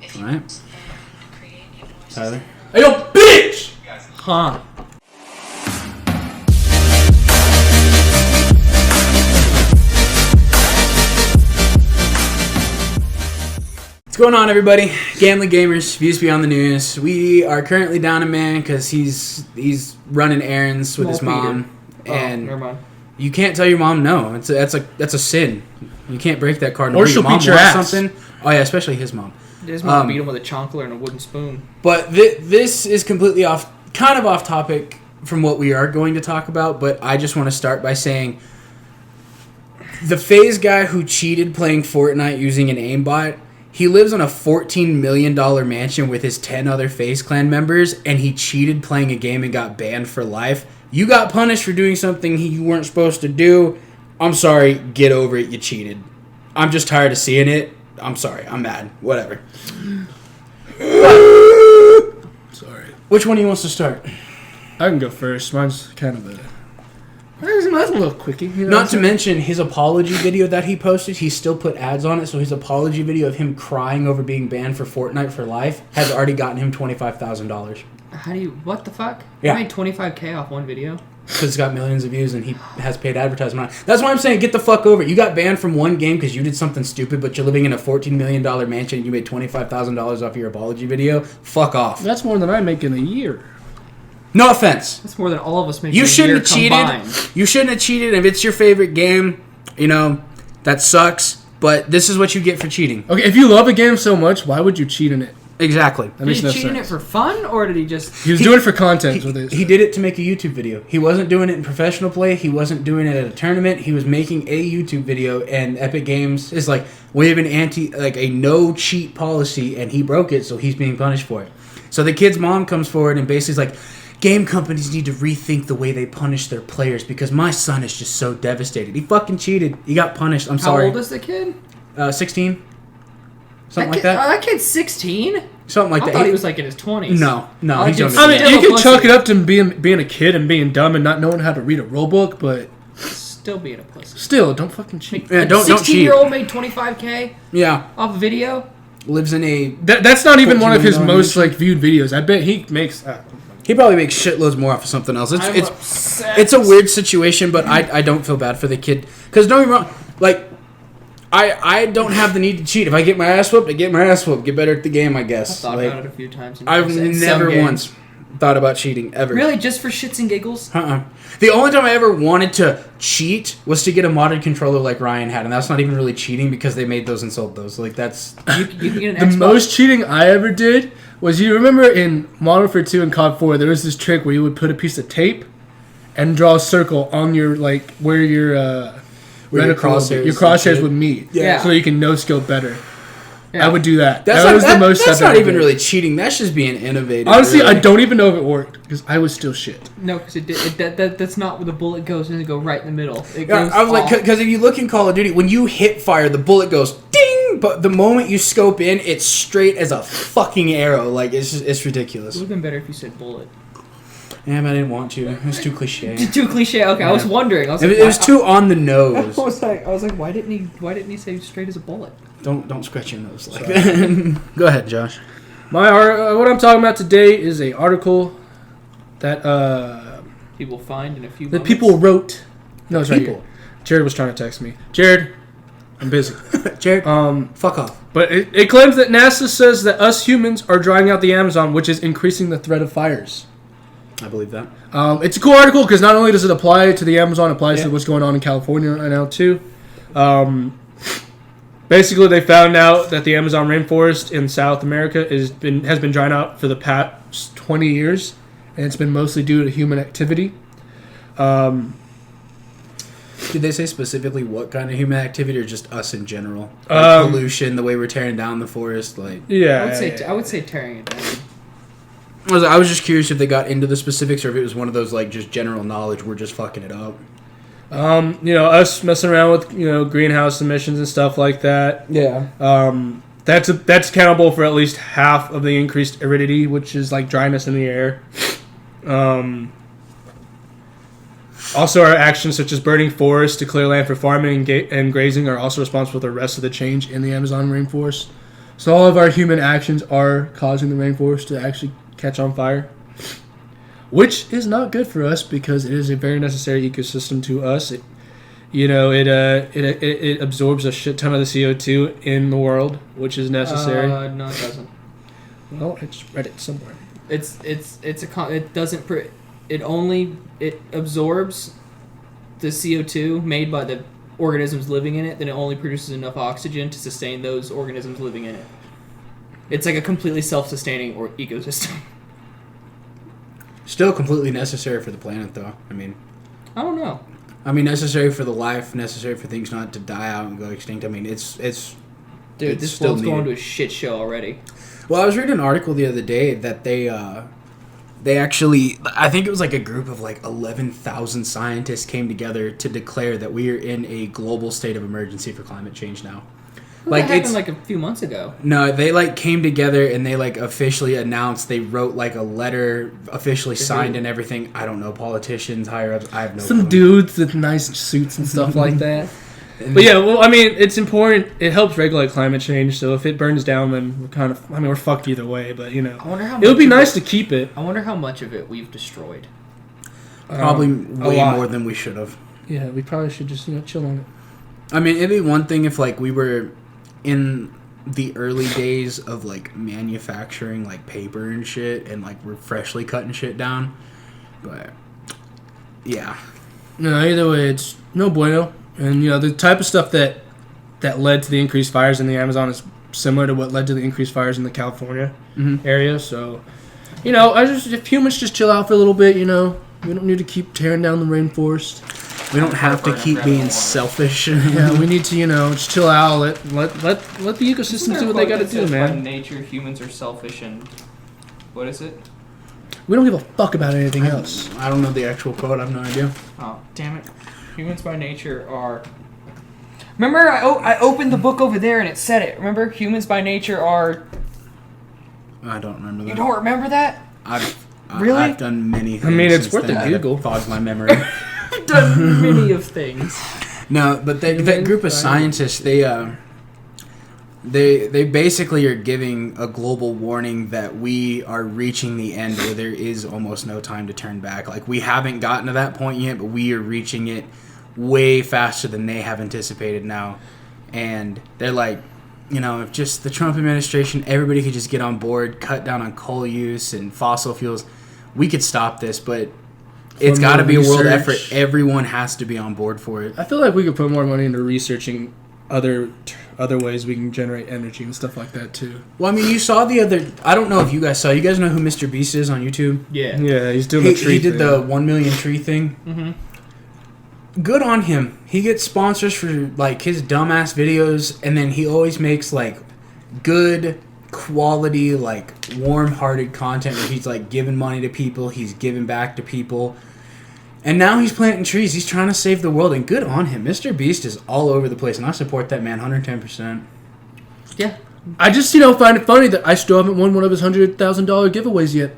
All right. Tyler. Hey, yo, bitch! Huh. What's going on, everybody? Gambling Gamers, Views Beyond the News. We are currently down a man because he's running errands with his mom. And never mind. you can't tell your mom no. That's a sin. You can't break that card. Or she'll beat your ass. Something. Oh, yeah, especially his mom. His mom beat him with a chonkler and a wooden spoon. But this is completely off topic from what we are going to talk about, but I just want to start by saying the FaZe guy who cheated playing Fortnite using an aimbot, he lives on a $14 million mansion with his 10 other FaZe clan members, and he cheated playing a game and got banned for life. You got punished for doing something you weren't supposed to do. I'm sorry, get over it, you cheated. I'm just tired of seeing it. I'm sorry, I'm mad. Whatever. Sorry. Which one of you wants to start? I can go first. Mine's kind of Mine's a little quickie. You know Not to mention his apology video that he posted, he still put ads on it, so his apology video of him crying over being banned for Fortnite for life has already gotten him $25,000. How do you... What the fuck? Yeah. You made $25K off one video? Because it's got millions of views and he has paid advertisement on it. That's why I'm saying get the fuck over it. You got banned from one game because you did something stupid, but you're living in a $14 million mansion and you made $25,000 off your apology video. Fuck off. That's more than I make in a year. No offense. That's more than all of us make You in a shouldn't year have cheated. combined. You shouldn't have cheated. If it's your favorite game, you know, that sucks. But this is what you get for cheating. Okay, if you love a game so much, why would you cheat in it? Exactly. That makes Did no he cheat in it sense. for fun, or did he just... He was doing it for content with this. He did it to make a YouTube video. He wasn't doing it in professional play. He wasn't doing it at a tournament. He was making a YouTube video, and Epic Games is like, we have a no cheat policy, and he broke it, so he's being punished for it. So the kid's mom comes forward and basically is like, game companies need to rethink the way they punish their players because my son is just so devastated. He fucking cheated. He got punished. I'm sorry. How old is the kid? 16. Something like kid, that. That kid's 16? Something like I that. thought he was like in his 20s. No, he's younger. I mean, Still you a can pussy. chalk it up to being a kid and being dumb and not knowing how to read a rule book, but Still being a pussy. still, don't fucking cheat. Yeah, don't cheat. 16-year-old made $25K Yeah, off a video? lives in a. That's not even one of his $14 most million like viewed videos. I bet he makes. He probably makes shitloads more off of something else. I'm It's upset. it's a weird situation, but I don't feel bad for the kid because don't get me wrong, like I don't have the need to cheat. If I get my ass whooped, I get my ass whooped. Get better at the game, I I've guess. thought Like, about it a few times. I've in some never games. once thought about cheating ever. Really? Just for shits and giggles? The only time I ever wanted to cheat was to get a modded controller like Ryan had, and that's not even really cheating because they made those and sold those. Like that's You can get an The Xbox. most cheating I ever did was, you remember in Modern Warfare 2 and COD 4, there was this trick where you would put a piece of tape and draw a circle on your, like, where your Where your crosshairs would meet. Yeah. So you can no-skill better. Yeah. I would do that. that's That not, was the most that's I've not ever even did. really cheating. That's just being innovative. Honestly, really. I don't even know if it worked, because I was still shit. No, because that's not where the bullet goes. It doesn't go right in the middle. It Yeah, goes I was like, off. because if you look in Call of Duty, when you hit fire, the bullet goes ding, but the moment you scope in, it's straight as a fucking arrow. Like it's ridiculous. It would have been better if you said bullet. Yeah, but I didn't want to. It was too cliche. Too cliche. Okay, I was wondering. I was It like, was too on the nose. I was like, why didn't he say straight as a bullet? Don't scratch your nose like that. Go ahead, Josh. What I'm talking about today is a article that People find in a few. that moments. people wrote. No, it's right People. here. Jared was trying to text me. Jared, I'm busy. Jared, fuck off. But it claims that NASA says that us humans are drying out the Amazon, which is increasing the threat of fires. I believe that. It's a cool article because not only does it apply to the Amazon, it applies to what's going on in California right now too. Basically, they found out that the Amazon rainforest in South America has been drying out for the past 20 years, and it's been mostly due to human activity. Did they say specifically what kind of human activity, or just us in general? Like pollution, the way we're tearing down the forest, like. Yeah, I would say tearing it down. I was just curious if they got into the specifics or if it was one of those like just general knowledge. We're just fucking it up. Us messing around with greenhouse emissions and stuff like that. Yeah. That's accountable for at least half of the increased aridity, which is like dryness in the air. Also, our actions such as burning forests to clear land for farming and grazing are also responsible for the rest of the change in the Amazon rainforest. So all of our human actions are causing the rainforest to actually catch on fire, which is not good for us because it is a very necessary ecosystem to us. It absorbs a shit ton of the CO2 in the world, which is necessary. No, it doesn't. Well, I just read it somewhere. It absorbs the CO2 made by the organisms living in it, then it only produces enough oxygen to sustain those organisms living in it. It's like a completely self-sustaining ecosystem. Still completely necessary for the planet, though. I don't know. Necessary for the life, necessary for things not to die out and go extinct. It's Dude, this still world's needed. going to a shit show already. Well, I was reading an article the other day that they actually, I think it was like a group of like 11,000 scientists came together to declare that we are in a global state of emergency for climate change now. Well, that happened like a few months ago. No, they like came together and they like officially announced. They wrote like a letter, officially signed and everything. I don't know, politicians, higher ups. I have no. Some clue. dudes with nice suits and stuff like that. But yeah, well, it's important. It helps regulate climate change. So if it burns down, then we're fucked either way. But I wonder how. It would be nice to keep it. I wonder how much of it we've destroyed. Probably way more than we should have. Yeah, we probably should just chill on it. It'd be one thing if like we were in the early days of like manufacturing like paper and shit, and like we're freshly cutting shit down. But yeah. No, either way, it's no bueno. And the type of stuff that led to the increased fires in the Amazon is similar to what led to the increased fires in the California area. So, if humans just chill out for a little bit, we don't need to keep tearing down the rainforest. We don't have to keep being selfish. Yeah, we need to, just chill out. Let the ecosystems do what they got to do, man. By nature, humans are selfish and what is it? We don't give a fuck about anything else. I don't know the actual quote. I have no idea. Oh, damn it. Humans by nature are... Remember, I opened the book over there and it said it. Remember, humans by nature are... I don't remember that. You don't remember that? Really? I've done many things. It's worth a Google. Fogged my memory. I've done many of things. No, but that group of scientists, they basically are giving a global warning that we are reaching the end where there is almost no time to turn back. Like, we haven't gotten to that point yet, but we are reaching it way faster than they have anticipated now. And they're like, if just the Trump administration, everybody could just get on board, cut down on coal use and fossil fuels, we could stop this, but it's got to be a world effort. Everyone has to be on board for it. I feel like we could put more money into researching other ways we can generate energy and stuff like that too. Well, you saw the other... I don't know if you guys saw. You guys know who Mr. Beast is on YouTube? Yeah. Yeah, he's doing the tree He did thing. the 1 million tree thing. Mm-hmm. Good on him. He gets sponsors for like his dumbass videos, and then he always makes like good quality, like warm-hearted content where he's like giving money to people, he's giving back to people. And now he's planting trees. He's trying to save the world, and good on him. Mr. Beast is all over the place, and I support that man 110%. Yeah. I just, find it funny that I still haven't won one of his $100,000 giveaways yet.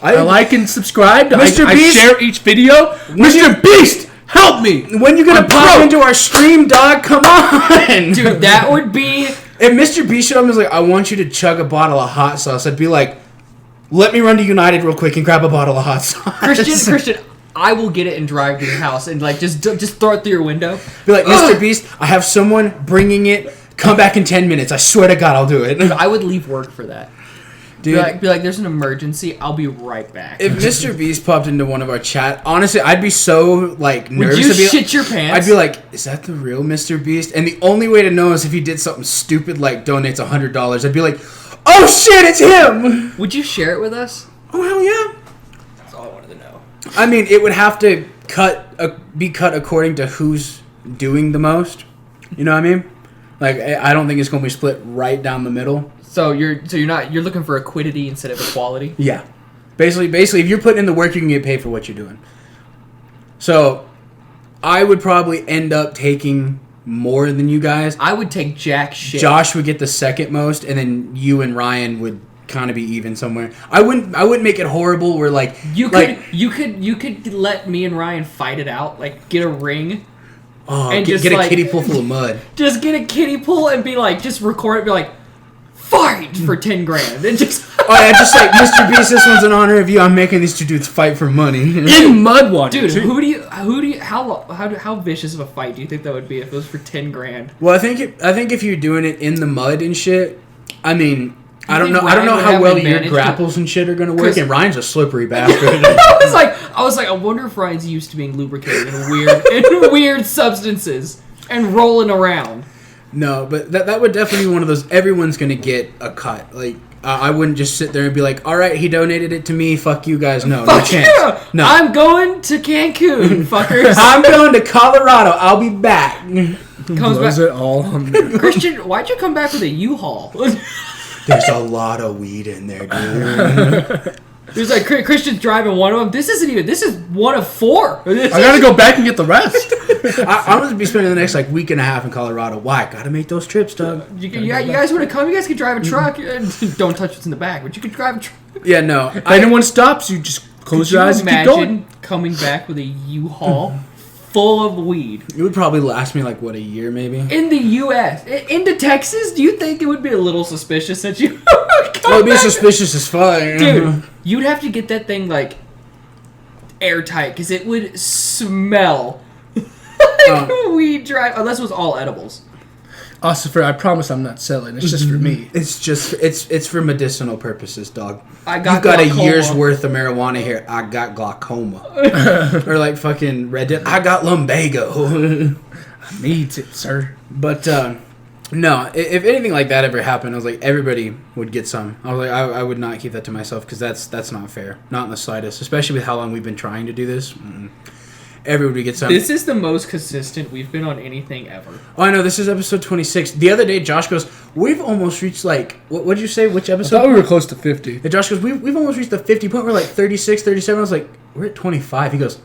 I like and subscribe. Mr. I Beast? share each video. Mr. Beast, help me! When you gonna pop into our stream, dog? Come on! Dude, that would be... If Mr. Beast showed up and was like, I want you to chug a bottle of hot sauce, I'd be like, let me run to United real quick and grab a bottle of hot sauce. Christian, I will get it and drive to your house and like just throw it through your window. Be like, Mr. Beast, I have someone bringing it. Come back in 10 minutes. I swear to God, I'll do it. Dude, I would leave work for that. Dude, Be like, there's an emergency. I'll be right back. if Mr. Beast popped into one of our chat, honestly, I'd be so like nervous. Would you shit your pants? I'd be like, is that the real Mr. Beast? And the only way to know is if he did something stupid like donates $100. I'd be like, oh shit, it's him! Would you share it with us? Oh hell yeah! That's all I wanted to know. It would have to be cut according to who's doing the most. You know what I mean? Like, I don't think it's going to be split right down the middle. So you're looking for equity instead of equality? Yeah. Basically, if you're putting in the work, you can get paid for what you're doing. So, I would probably end up taking more than you guys. I would take jack shit. Josh would get the second most, and then you and Ryan would kind of be even somewhere. I wouldn't make it horrible where like you could let me and Ryan fight it out, like get a ring. And get a kiddie pool full of mud. Just get a kiddie pool and be like, just record it, be like, fuck fight for 10 grand. And just Oh yeah, just like Mr. Beast, this one's in honor of you. I'm making these two dudes fight for money. In mud water. dude, how vicious of a fight do you think that would be if it was for 10 grand? Well, I think if you're doing it in the mud and shit, I mean, I don't know Ryan would how have well an your advantage? grapples and shit are gonna work. And Ryan's a slippery bastard. I was like, I wonder if Ryan's used to being lubricated in weird substances and rolling around. No, but that would definitely be one of those. Everyone's gonna get a cut. Like I wouldn't just sit there and be like, all right, he donated it to me. Fuck you guys. No, no chance. Yeah. No, I'm going to Cancun, fuckers. I'm going to Colorado. I'll be back. Comes Blows back. it all on me. Christian, why'd you come back with a U-Haul? There's a lot of weed in there, dude. There's like Christian's driving one of them. This is one of 4. I gotta go back and get the rest. I'm gonna be spending the next like week and a half in Colorado. Why? Gotta make those trips, Doug. You guys want to come? You guys can drive a truck. Don't touch what's in the back, but you can drive a truck. Yeah, no. If anyone stops, you just close your eyes and keep going. Imagine coming back with a U-Haul full of weed It would probably last me like what, a year maybe. in the U.S. Into Texas. Do you think it would be a little suspicious that you? Well, it'd be suspicious as fuck, Dude, you'd have to get that thing like airtight because it would smell like weed drive unless it was all edibles. Also, I promise I'm not selling. It's just for me. It's for medicinal purposes, dog. I got You've got glaucoma. a year's worth of marijuana here. I got glaucoma. Or like fucking Red Dead. I got lumbago. Needs it, sir. But no, if anything like that ever happened, I was like, everybody would get some. I was like, I would not keep that to myself because that's not fair. Not in the slightest. Especially with how long we've been trying to do this. Everybody would get some. This is the most consistent we've been on anything ever. Oh, I know. This is episode 26. The other day, Josh goes, we've almost reached like, what did you say? Which I episode? thought we were close to 50. And Josh goes, we've almost reached the 50 point. We're like 36, 37. I was like, we're at 25. He goes,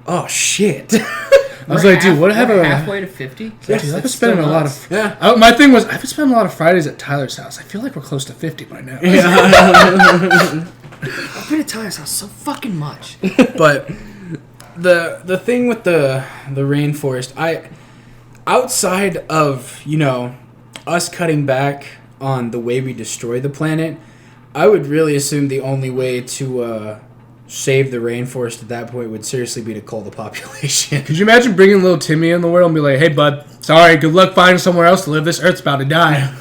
oh, shit. I was like, dude, what have we're I... halfway to 50? Dude, I've been spending a lot of... Yeah. My thing was, I've been spending a lot of Fridays at Tyler's house. I feel like we're close to 50 by now. Yeah. I've been at Tyler's house so fucking much. But the thing with the rainforest, outside of, us cutting back on the way we destroy the planet, I would really assume the only way to save the rainforest at that point would seriously be to cull the population. Could you imagine bringing little Timmy in the world and be like, hey, bud, sorry, good luck finding somewhere else to live. This Earth's about to die.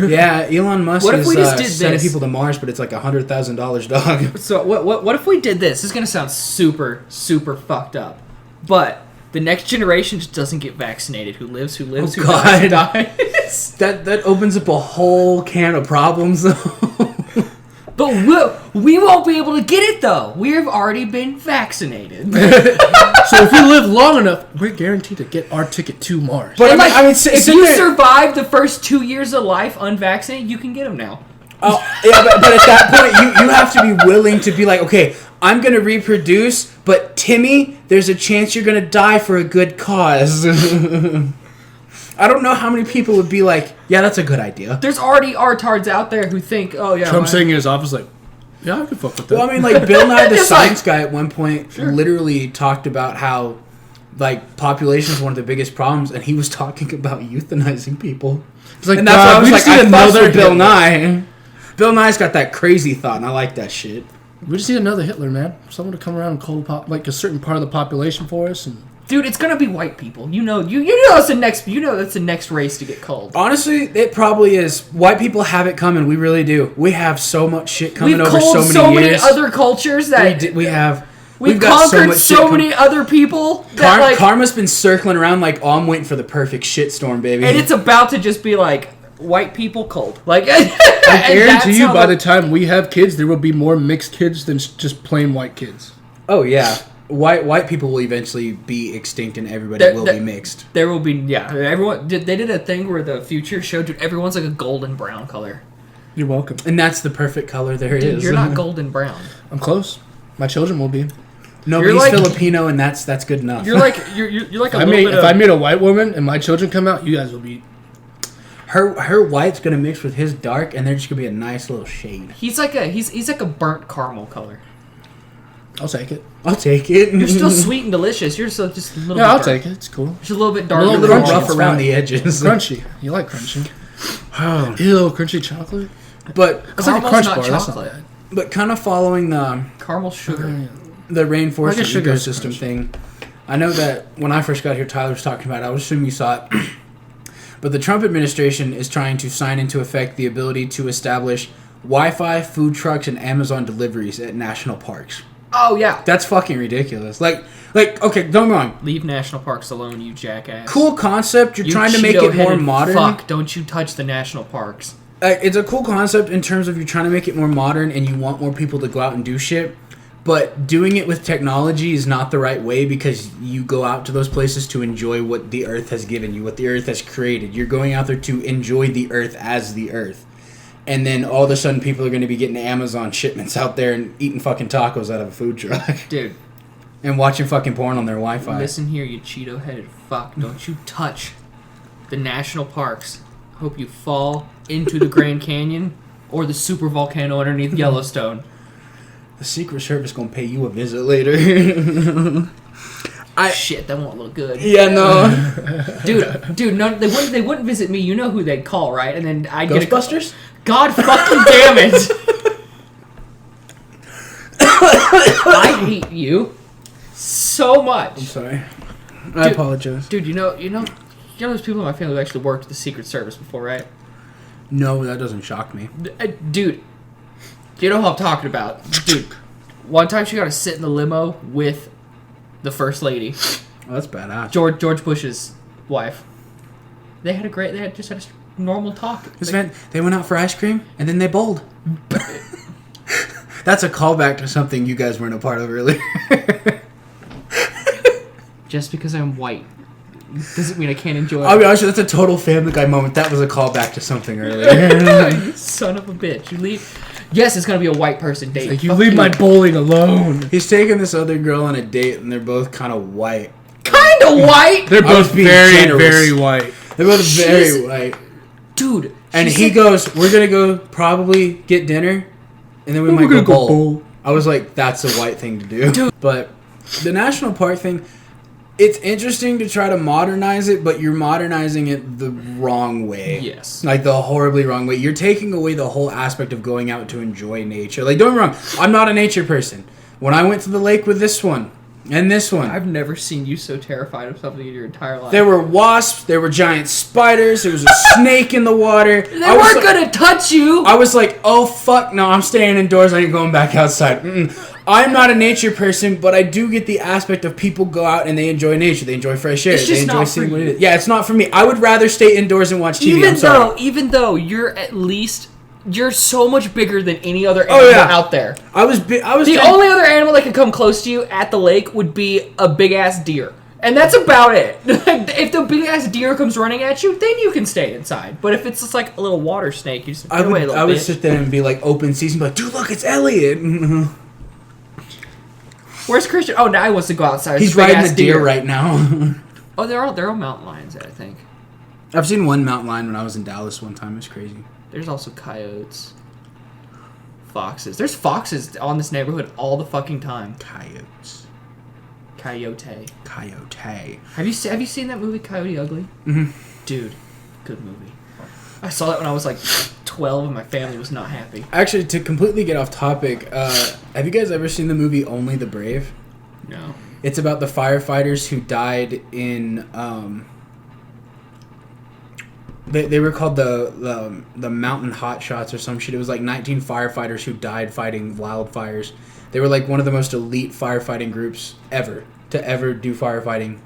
Yeah, Elon Musk What if is we just did sending this? people to Mars, but it's like $100,000, dog. So what if we did this? This is going to sound super, super fucked up. But the next generation just doesn't get vaccinated. Who lives, who God. dies, who dies. That opens up a whole can of problems, though. But we won't be able to get it, though. We have already been vaccinated. So if we live long enough, we're guaranteed to get our ticket to Mars. But And if you there- survive the first 2 years of life unvaccinated, you can get them now. Oh, yeah, but at that point, you have to be willing to be like, okay, I'm going to reproduce, but Timmy, there's a chance you're going to die for a good cause. I don't know how many people would be like, yeah, that's a good idea. There's already artards out there who think, oh, yeah. Trump saying in his office, like, yeah, I can fuck with that. Well, I mean, like, Bill Nye the Just Science Guy at one point literally talked about how, like, population is one of the biggest problems, and he was talking about euthanizing people. It's like, And that's why I was like, I fucks with Bill Hitler. Nye. Bill Nye's got that crazy thought, and I like that shit. We just need another Hitler, man. Someone to come around and cull like a certain part of the population for us. And Dude, it's gonna be white people. You know that's the next race to get culled. Honestly, it probably is. White people have it coming. We really do. We have so much shit coming We've over culled so many years. other cultures that We've we've got conquered much so shit many other people that like, Karma's been circling around like, oh, I'm waiting for the perfect shitstorm, baby. and it's about to just be like white people culled. Like I guarantee you, by the time we have kids, there will be more mixed kids than just plain white kids. Oh yeah, white people will eventually be extinct, and everybody will be mixed. There will be everyone. They did a thing where the future showed everyone's like a golden brown color. You're welcome. And that's the perfect color there is. Dude, you're not golden brown. I'm close. My children will be. Nobody's You're like- Filipino, and that's good enough. You're like you're like a little bit If I meet a white woman and my children come out, you guys will be. Her white's gonna mix with his dark, and they're just gonna be a nice little shade. He's like a burnt caramel color. I'll take it. I'll take it. You're still sweet and delicious. You're just a little. Yeah, bit I'll dark. take it. It's cool. Just a little bit a darker. little crunchy, rough it's around fine. the edges. Crunchy. You like crunchy. Oh. Ew, crunchy chocolate. But That's like a Caramel's crunch not bar. That's not chocolate. bad. but kind of following Caramel sugar. the rainforest Like a sugar ecosystem crunch. thing. I know that when I first got here, Tyler was talking about it. I would assume you saw it. But the Trump administration is trying to sign into effect the ability to establish Wi-Fi, food trucks, and Amazon deliveries at national parks. Oh yeah. That's fucking ridiculous. Like, okay, don't get me wrong. Leave national parks alone, you jackass. Cool concept. You're You trying to make it more Cheeto-headed modern. Fuck! Don't you touch the national parks. It's a cool concept in terms of you're trying to make it more modern and you want more people to go out and do shit. But doing it with technology is not the right way because you go out to those places to enjoy what the earth has given you, what the earth has created. You're going out there to enjoy the earth as the earth. And then all of a sudden people are going to be getting Amazon shipments out there and eating fucking tacos out of a food truck. Dude, And watching fucking porn on their Wi-Fi. listen here, you Cheeto-headed fuck. Don't you touch the national parks. Hope you fall into the Grand Canyon or the super volcano underneath Yellowstone. The Secret Service going to pay you a visit later. Shit, that won't look good. Yeah, no. Dude, no, they wouldn't visit me. You know who they'd call, right? And then I'd get a Ghostbusters? God fucking damn it! I hate you so much. I'm sorry. I apologize. Dude, you know those people in my family who actually worked at the Secret Service before, right? No, that doesn't shock me. Dude, you know who I'm talking about. Dude, one time she got to sit in the limo with the First Lady, Oh, that's badass. George Bush's wife. They just had a normal talk. They went out for ice cream and then they bowled. That's a callback to something you guys weren't a part of earlier. Just because I'm white doesn't mean I can't enjoy I'll be it. honest with you, that's a total Family Guy moment. That was a callback to something earlier. You son of a bitch. You leave. Yes, it's gonna be a white person date. Like, you Fuck leave my bowling alone. He's taking this other girl on a date and they're both kind of white. kind of white, They're I was both being very, generous. very white. They're both very She's- white. dude. And she he said- goes, we're going to go probably get dinner and then we might go bowl. I was like, that's a white thing to do. Dude. But the national park thing, it's interesting to try to modernize it, but you're modernizing it the wrong way. Yes. Like the horribly wrong way. You're taking away the whole aspect of going out to enjoy nature. Like, don't get me wrong, I'm not a nature person. When I went to the lake with this one and this one, I've never seen you so terrified of something in your entire life. there were wasps, there were giant spiders, there was a snake in the water. They weren't gonna touch you. I was like, oh fuck, no, I'm staying indoors, I ain't going back outside. Mm-mm. I'm not a nature person, but I do get the aspect of people go out and they enjoy nature, they enjoy fresh air, It's they just enjoy not seeing for what it you. is. Yeah, it's not for me. I would rather stay indoors and watch TV. Even though you're so much bigger than any other animal yeah. out there. I was The trying- only other animal that could come close to you at the lake would be a big ass deer. And that's about it. If the big ass deer comes running at you, then you can stay inside. But if it's just like a little water snake, you just get away a little I would bit. sit there and be like open season, like, dude, look, it's Elliot. Where's Christian? Oh, now he wants to go outside. He's It's a big riding ass the deer right now. Oh, they're all mountain lions, I think. I've seen one mountain lion when I was in Dallas one time. It was crazy. There's also coyotes, foxes. There's foxes on this neighborhood all the fucking time. Coyotes. Coyote. Coyote. Have you seen that movie Coyote Ugly? Mhm. Dude, good movie. I saw that when I was like 12 and my family was not happy. Actually, to completely get off topic, have you guys ever seen the movie Only the Brave? No. It's about the firefighters who died in. They were called the Mountain Hot Shots or some shit. It was like 19 firefighters who died fighting wildfires. They were like one of the most elite firefighting groups ever to ever do firefighting.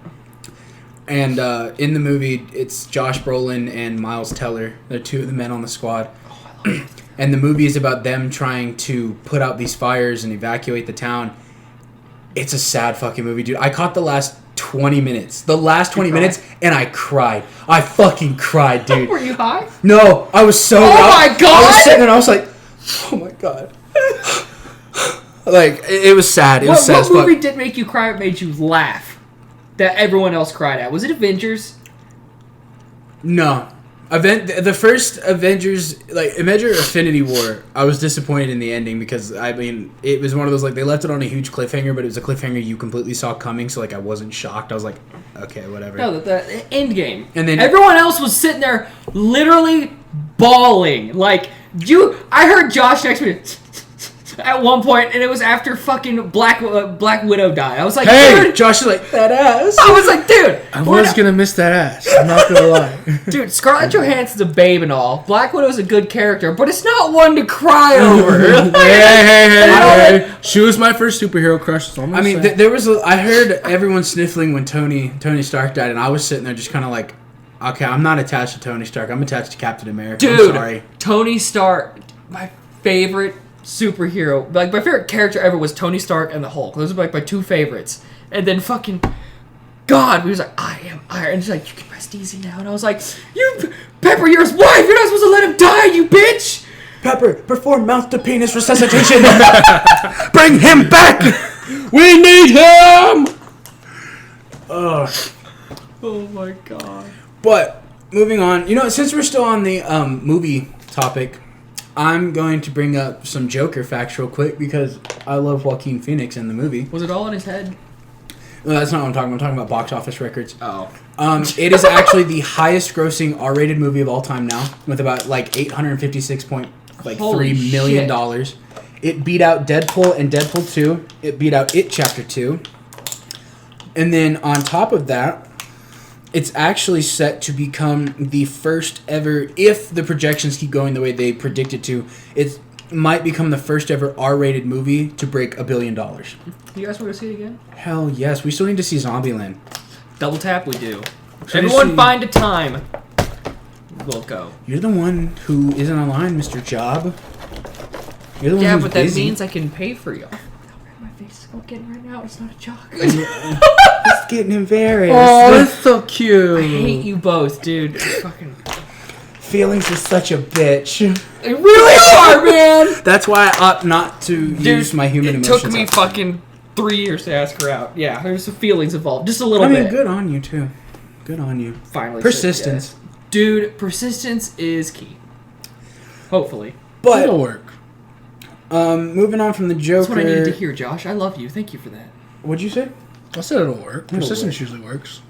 And in the movie, it's Josh Brolin and Miles Teller. They're two of the men on the squad. And the movie is about them trying to put out these fires and evacuate the town. It's a sad fucking movie, dude. I caught the last 20 minutes. The last 20 minutes, and I cried. I fucking cried, dude. Were you high? No, I was so... my God! I was sitting there and I was like, oh my God. Like, it was sad. It was sad What as fuck. movie did make you cry? It made you laugh. That everyone else cried at. Was it Avengers? No. The first Avengers, like, Avengers Infinity War, I was disappointed in the ending because, I mean, it was one of those, like, they left it on a huge cliffhanger, but it was a cliffhanger you completely saw coming, so, like, I wasn't shocked. I was like, okay, whatever. No, the end game. And then- everyone else was sitting there literally bawling. Like, I heard Josh next to me at one point, and it was after fucking Black Widow died. I was like, hey, dude. Josh is like, that ass. I was like, dude. I was going to miss that ass. I'm not going to lie. Dude, Scarlett Johansson's a babe and all. Black Widow's a good character, but it's not one to cry over. Hey. She was my first superhero crush. So I mean, I heard everyone sniffling when Tony Stark died, and I was sitting there just kind of like, okay, I'm not attached to Tony Stark. I'm attached to Captain America. Dude, I'm sorry. Tony Stark, my favorite superhero, like my favorite character ever was Tony Stark and the Hulk. Those are like my two favorites. And then fucking God, we was like, I am Iron. And she's like, you can rest easy now. And I was like, Pepper, you're his wife. You're not supposed to let him die, you bitch. Pepper, perform mouth-to-penis resuscitation. Bring him back. We need him. Oh my God. But moving on, since we're still on the movie topic, I'm going to bring up some Joker facts real quick because I love Joaquin Phoenix in the movie. Was it all in his head? No, that's not what I'm talking about. I'm talking about box office records. Oh. It is actually the highest grossing R-rated movie of all time now, with about like $856.3 million. It beat out Deadpool and Deadpool 2. It beat out It Chapter 2. And then on top of that, it's actually set to become the first ever, if the projections keep going the way they predict it to, it might become the first ever R-rated movie to break $1 billion. You guys want to see it again? Hell yes. We still need to see Zombieland. Double tap, we do. Everyone find a time. We'll go. You're the one who isn't online, Mr. Job. You're the one who's but busy. that means I can pay for you. My face is getting right now. It's not a joke. It's getting embarrassed. Oh, that's so cute. I hate you both, dude. Fucking. Feelings is such a bitch. They really are, man. That's why I opt not to use my human emotions. It took me fucking 3 years to ask her out. Yeah, there's some feelings involved. Just a little bit. Good on you, too. Good on you. Finally. Persistence. Yes. Dude, persistence is key. Hopefully. But it'll work. Moving on from the Joker. That's what I needed to hear, Josh. I love you. Thank you for that. What'd you say? I said it'll work. Persistence usually works.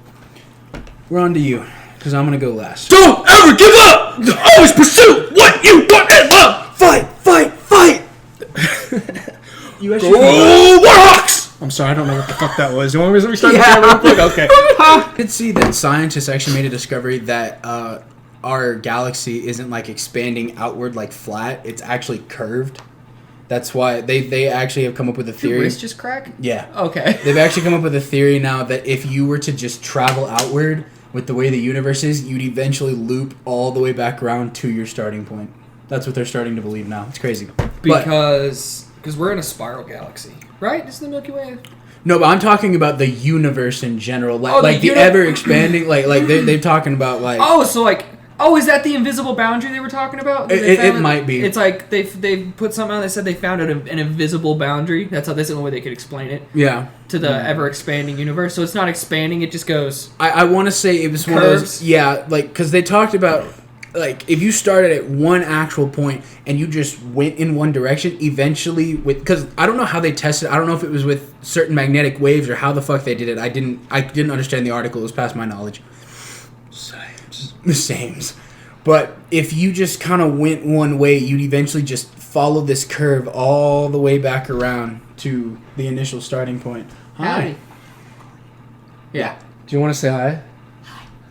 We're on to you, because I'm going to go last. Don't ever give up! Always pursue what you want in love! Fight! Fight! Fight! You actually Warhawks! I'm sorry, I don't know what the fuck that was. You want me to restart the camera real quick? Okay. I did see that scientists actually made a discovery that our galaxy isn't like expanding outward like flat. It's actually curved. That's why they actually have come up with a theory. Your wrist just crack? Yeah. Okay. They've actually come up with a theory now that if you were to just travel outward with the way the universe is, you'd eventually loop all the way back around to your starting point. That's what they're starting to believe now. It's crazy. Because we're in a spiral galaxy, right? This is the Milky Way. No, but I'm talking about the universe in general, like the uni- ever expanding, like they're talking about like. Oh, is that the invisible boundary they were talking about? It might be. It's like they put something out. They said they found an invisible boundary. That's the only way they could explain it. Yeah. To the ever expanding universe, so it's not expanding. It just goes. I want to say it was curves. One of those. Yeah, like because they talked about like if you started at one actual point and you just went in one direction, eventually because I don't know how they tested. I don't know if it was with certain magnetic waves or how the fuck they did it. I didn't understand the article. It was past my knowledge. The same. But if you just kind of went one way, you'd eventually just follow this curve all the way back around to the initial starting point. Hi. Yeah. Do you want to say hi?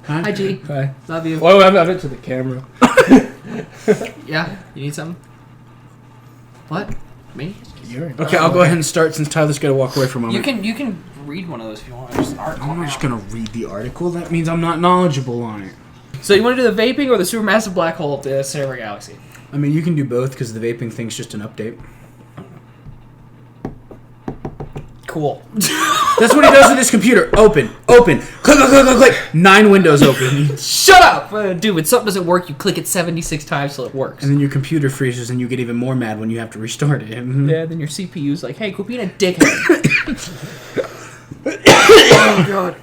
Hi, G. Hi. Love you. Oh, I'm it to the camera. Yeah. You need something? What? Me? Okay, I'll go ahead and start since Tyler's got to walk away for a moment. You can read one of those if you want. Just an article. I'm not just going to read the article. That means I'm not knowledgeable on it. So you want to do the vaping or the supermassive black hole of the Center of our galaxy? I mean, you can do both because the vaping thing's just an update. Cool. That's what he does with his computer. Open. Click, click, click, click, click. 9 windows open. Shut up! Dude, when something doesn't work, you click it 76 times till it works. And then your computer freezes and you get even more mad when you have to restart it. Yeah, then your CPU's like, hey, quit being a dickhead. Oh, God.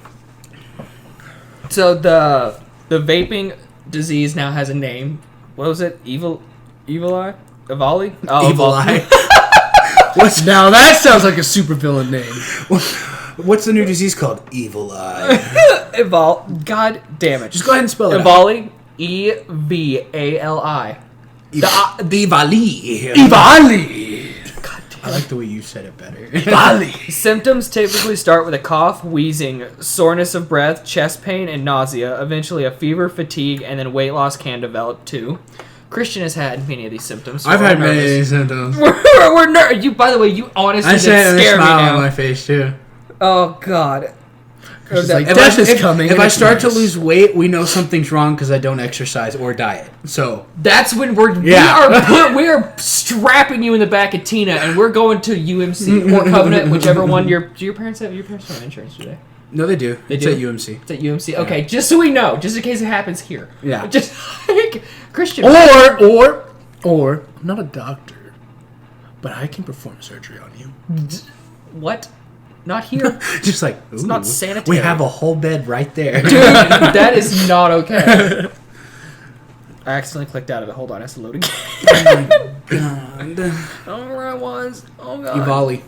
So the vaping disease now has a name. What was it? Evil Eye? Evoli? Oh, Evil Eye. Now that sounds like a supervillain name. What's the new disease called? Evil Eye. God damn it. Just go ahead and spell it Evoli? Evali. Evali. Evali. I like the way you said it better. Evali. Symptoms typically start with a cough, wheezing, soreness of breath, chest pain, and nausea. Eventually, a fever, fatigue, and then weight loss can develop too. Christian has had many of these symptoms. So I've had many of these symptoms. We're nervous. You, by the way, you honestly I said did a scare me smile now. on my face too. Oh God. Like, If death is coming. If and I it's start to nice. lose weight, we know something's wrong because I don't exercise or diet. So That's when we are strapping you in the back of Tina, and we're going to UMC or Covenant, whichever one. Do your parents have insurance today? no, they do. They it's do? at UMC. It's at UMC. Okay, just so we know, just in case it happens here. Yeah. Just like Christian. Or I'm not a doctor, but I can perform surgery on you. What? Not here. Just like It's not sanitary. We have a whole bed right there. Dude, that is not okay. I accidentally clicked out of it. Hold on, it has to load again. God. Oh, where I was. Oh god. Evali.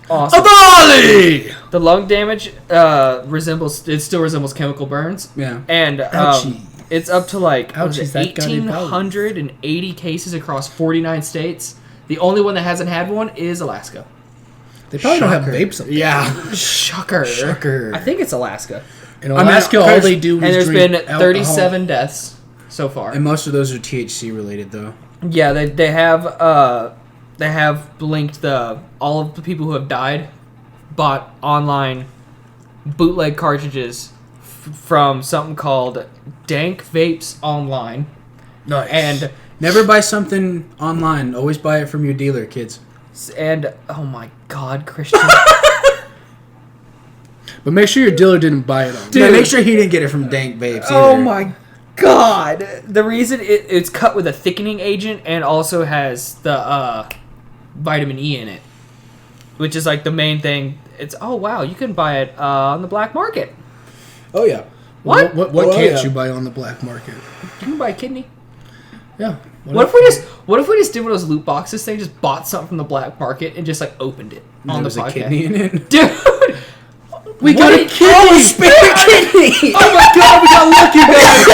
Awesome. Evali. The lung damage still resembles chemical burns. Yeah. And Ouchie. it's up to like Ouchie's that goddamn 1,880 cases across 49 states. The only one that hasn't had one is Alaska. They probably don't Shocker. have vapes up there. Yeah. Shocker. Shocker. I think it's Alaska. In Alaska, all they do And is there's drink been alcohol. 37 deaths so far. And most of those are THC related, though. Yeah, they have linked all of the people who have died bought online bootleg cartridges from something called Dank Vapes Online. Nice. And Never buy something online. Always buy it from your dealer, kids. oh my god, Christian. But make sure your dealer didn't buy it on. Yeah, make sure he didn't get it from Dank Vapes. Oh either. my god. The reason it's cut with a thickening agent and also has the vitamin E in it, which is like the main thing. It's wow, you can buy it on the black market. Oh yeah. What? What Oh, can't yeah. you buy on the black market? You can buy a kidney. Yeah. What if we just did one of those loot boxes thing, just bought something from the black market and just like opened it on the There was a podcast? kidney in it. Dude, We got a kidney! kidney. Oh my god, we got lucky, guys!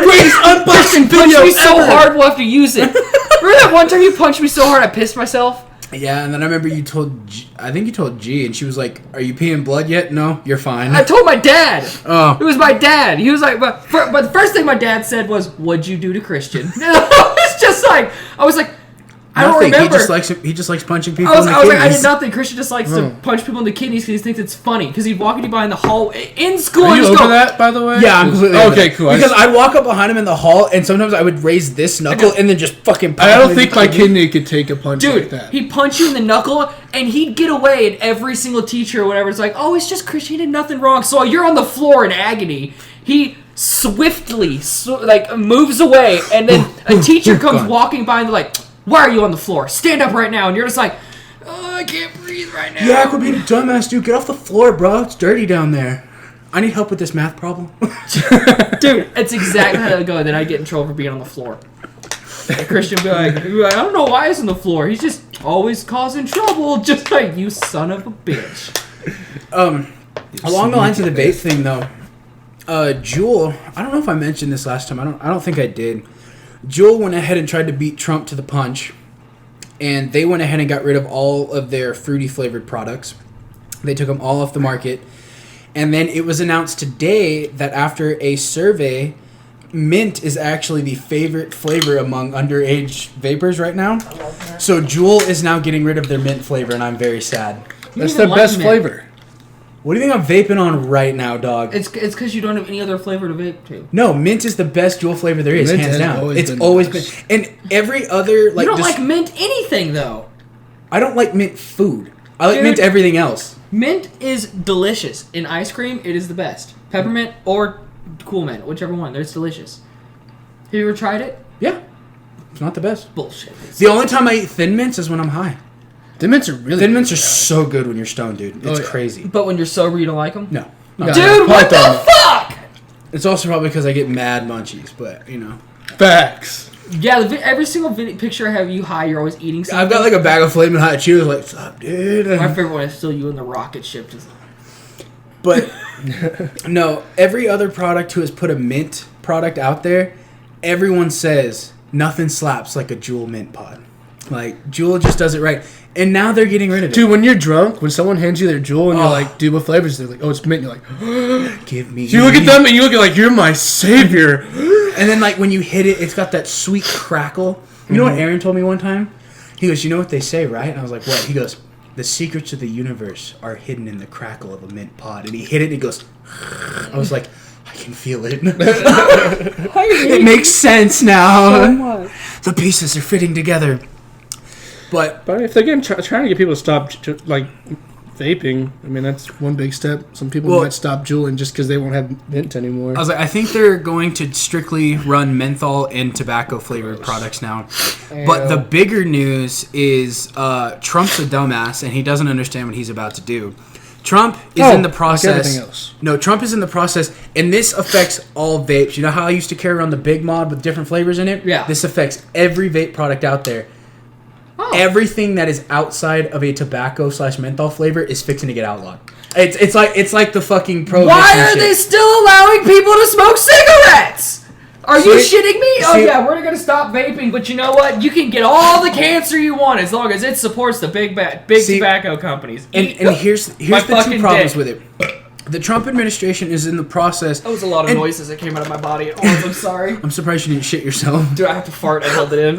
Greatest unboxing punched video me so ever! hard we'll have to use it. Remember that one time you punched me so hard I pissed myself? Yeah, and then I remember you told I think you told G, and she was like, "Are you peeing blood yet?" No, you're fine. I told my dad. Oh. It was my dad. He was like, but the first thing my dad said was, "What'd you do to Christian?" It's just like I was like, I don't Nothing. remember. He just likes punching people I was in the like, I kidneys. did nothing. Christian just likes to punch people in the kidneys because he thinks it's funny. Because he'd walk you behind the hall in school. Are and you just over go, that, by the way? Yeah, I'm completely over Okay, that. cool. Because I'd walk up behind him in the hall, and sometimes I would raise this knuckle and then just fucking. Punch I him don't in think the my kidney could take a punch Dude, like that. he'd punch you in the knuckle, and he'd get away, and every single teacher or whatever is like, "Oh, it's just Christian. He did nothing wrong." So you're on the floor in agony. He swiftly moves away, and then a teacher comes God. walking by, and they're like, "Why are you on the floor? Stand up right now!" And you're just like, "Oh, I can't breathe right now." Yeah, quit being a dumbass, dude. Get off the floor, bro. It's dirty down there. I need help with this math problem. Dude, it's exactly how that would go. Then I'd get in trouble for being on the floor. And Christian would be like, "I don't know why he's on the floor. He's just always causing trouble." Just like, you son of a bitch. Along the lines of the vape thing, though, Juul. I don't know if I mentioned this last time. I don't think I did. Juul went ahead and tried to beat Trump to the punch, and they went ahead and got rid of all of their fruity flavored products. They took them all off the market, and then it was announced today that after a survey, mint is actually the favorite flavor among underage vapors right now. So Juul is now getting rid of their mint flavor, and I'm very sad. That's even the like best mint. flavor. What do you think I'm vaping on right now, dog? It's because you don't have any other flavor to vape to. No, mint is the best Juul flavor there is, Mint hands has down. always It's been always the been. best. And every other You don't like mint anything though. I don't like mint food. I like Dude. mint everything else. Mint is delicious. In ice cream, it is the best. Peppermint or Cool Mint, whichever one. It's delicious. Have you ever tried it? Yeah, it's not the best. Bullshit. The only time I eat Thin Mints is when I'm high. The mints are really Thin Mints good, are guys. so good when you're stoned, dude. It's Oh, yeah. crazy. But when you're sober, you don't like them? No. Yeah. Dude, what the Python. fuck? It's also probably because I get mad munchies, but, you know. Facts. Yeah, every single picture I have you high, you're always eating something. I've got like a bag of Flamin' Hot Cheetos, like, stop, dude. My favorite one is still you in the rocket ship. Just But, no, every other product who has put a mint product out there, everyone says nothing slaps like a Juul mint pod. Like, Juul just does it right. And now they're getting rid of it. Dude, when you're drunk, when someone hands you their Juul and you're like, dude, what flavors? They're like, oh, it's mint. You're like, give me. So you look at them and you look at like, you're my savior. And then like when you hit it, it's got that sweet crackle. You know what Aaron told me one time? He goes, you know what they say, right? And I was like, what? He goes, the secrets of the universe are hidden in the crackle of a mint pod. And he hit it and he goes, I was like, I can feel it. It makes sense now. So much. The pieces are fitting together. But if they're trying to get people to stop like vaping, I mean that's one big step. Some people might stop juuling just because they won't have mint anymore. I was like, I think they're going to strictly run menthol and tobacco flavored products now. But the bigger news is Trump's a dumbass and he doesn't understand what he's about to do. Trump is in the process. Like everything else. No, Trump is in the process, and this affects all vapes. You know how I used to carry around the Big Mod with different flavors in it? Yeah. This affects every vape product out there. Oh. Everything that is outside of a tobacco/menthol flavor is fixing to get outlawed. It's like the fucking prohibition. Why are they still allowing people to smoke cigarettes? Are you shitting me? Oh yeah, we're gonna stop vaping, but you know what? You can get all the cancer you want as long as it supports the big tobacco companies. And here's the two problems with it. The Trump administration is in the process. That was a lot of noises that came out of my body at once. I'm sorry. I'm surprised you didn't shit yourself. Dude, I have to fart. I held it in.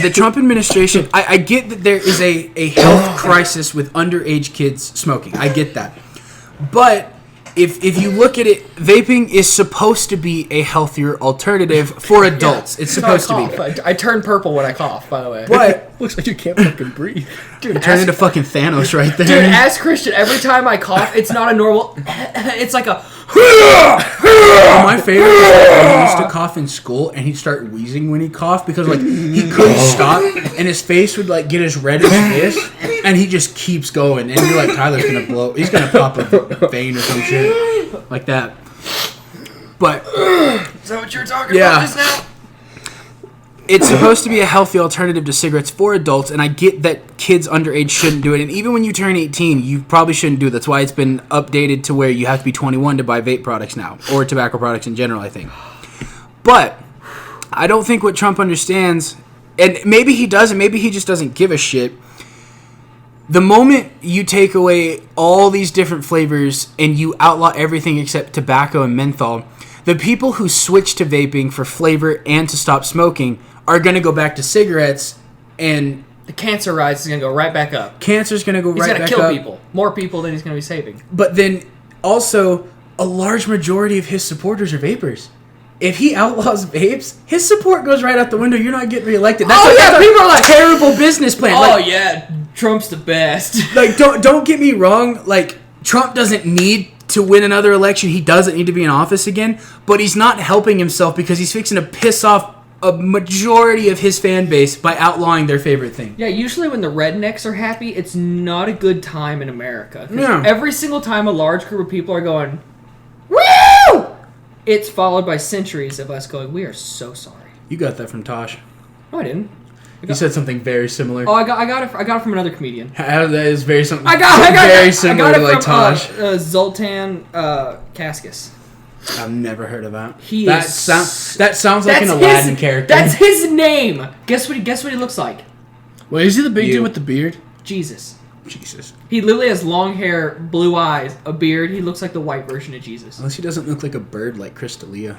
The Trump administration, I get that there is a health crisis with underage kids smoking. I get that. But if you look at it, vaping is supposed to be a healthier alternative for adults. It's supposed to be. I turn purple when I cough, by the way. But looks like you can't fucking breathe. Dude, turn into fucking Thanos right there. Dude, as Christian, every time I cough, it's not a normal. It's like a. My favorite was that he used to cough in school and he'd start wheezing when he coughed because like he couldn't stop and his face would like get as red as this and he just keeps going and you're like, Tyler's gonna blow, he's gonna pop a vein or some shit like that. But is that what you were talking about just now? It's supposed to be a healthy alternative to cigarettes for adults, and I get that kids underage shouldn't do it. And even when you turn 18, you probably shouldn't do it. That's why it's been updated to where you have to be 21 to buy vape products now, or tobacco products in general, I think. But I don't think what Trump understands, and maybe he does, and maybe he just doesn't give a shit. The moment you take away all these different flavors and you outlaw everything except tobacco and menthol, the people who switch to vaping for flavor and to stop smoking are going to go back to cigarettes, and the cancer rise is going to go right back up. Cancer's going to go right back up. He's going to kill people. More people than he's going to be saving. But then also, a large majority of his supporters are vapors. If he outlaws vapes, his support goes right out the window. You're not getting reelected. That's people are like, terrible business plan. Oh yeah, Trump's the best. Like, don't get me wrong. Like, Trump doesn't need to win another election. He doesn't need to be in office again. But he's not helping himself because he's fixing to piss off a majority of his fan base by outlawing their favorite thing. Yeah, usually when the rednecks are happy, it's not a good time in America. Yeah. Every single time a large group of people are going, woo! It's followed by centuries of us going, we are so sorry. You got that from Tosh. No, I didn't. You said something very similar. Oh, I got it from another comedian. That is very something. I got very it similar to like Tosh. Zoltan Kaskas. I've never heard of that. That sounds like an Aladdin character. That's his name. Guess what he looks like? Wait, is he the big dude with the beard? Jesus. Jesus. He literally has long hair, blue eyes, a beard. He looks like the white version of Jesus. Unless he doesn't look like a bird like Chris D'Elia.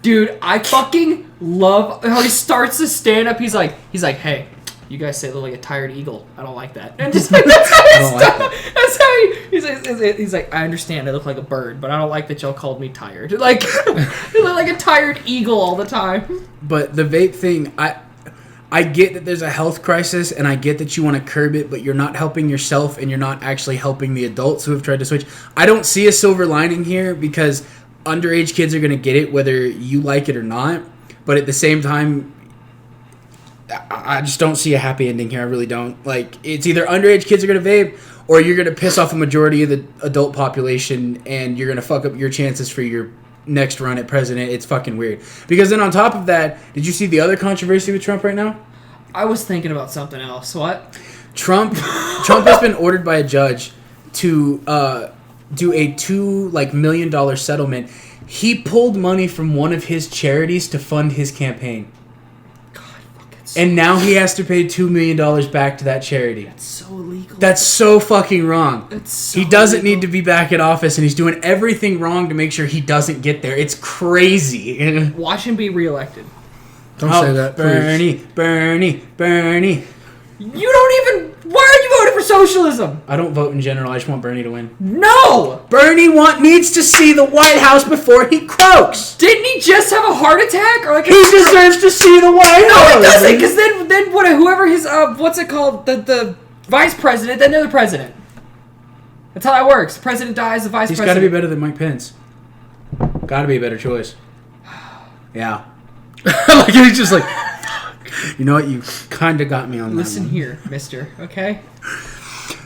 Dude, I fucking love how he starts to stand up. He's like, hey, you guys say I look like a tired eagle. I don't like that. And just like, that's how he starts. That's how he's like, I understand I look like a bird, but I don't like that y'all called me tired. Like, you look like a tired eagle all the time. But the vape thing, I get that there's a health crisis, and I get that you want to curb it, but you're not helping yourself, and you're not actually helping the adults who have tried to switch. I don't see a silver lining here because underage kids are going to get it whether you like it or not. But at the same time, I just don't see a happy ending here. I really don't. Like, it's either underage kids are going to vape or you're going to piss off a majority of the adult population and you're going to fuck up your chances for your next run at president. It's fucking weird. Because then on top of that, did you see the other controversy with Trump right now? I was thinking about something else. What? Trump has been ordered by a judge to do a $2 million settlement He pulled money from one of his charities to fund his campaign. God, fucking so And now he has to pay $2 million back to that charity. That's so illegal. That's so fucking wrong. That's so He doesn't illegal. need to be back in office, and he's doing everything wrong to make sure he doesn't get there. It's crazy. Watch him be reelected. Don't say that, please. Bernie. You don't even... Why are you voting for socialism? I don't vote in general. I just want Bernie to win. No! Bernie needs to see the White House before he croaks. Didn't he just have a heart attack? Or like He deserves to see the White House. No, he doesn't, because then whoever his, what's it called? The vice president, then they're the president. That's how that works. The president dies, the vice He's president. got to be better than Mike Pence. Got to be a better choice. Yeah. Like he's just like, You know what? You kind of got me on that Listen one. here, mister, okay?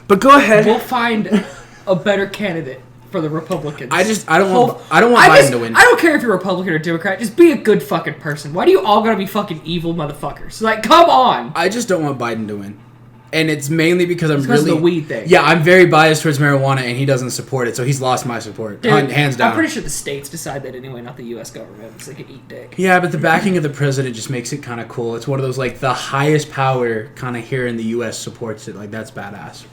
But go ahead. We'll find a better candidate for the Republicans. I don't want Biden to win. I don't care if you're Republican or Democrat. Just be a good fucking person. Why do you all gotta be fucking evil motherfuckers? Like, come on. I just don't want Biden to win. And it's mainly because I'm Because really... of the weed thing. Yeah, I'm very biased towards marijuana, and he doesn't support it, so he's lost my support. Dude, Hands down. I'm pretty sure the states decide that anyway, not the U.S. government. It's like an eat dick. Yeah, but the backing of the president just makes it kind of cool. It's one of those, like, the highest power kind of here in the U.S. supports it. Like, that's badass.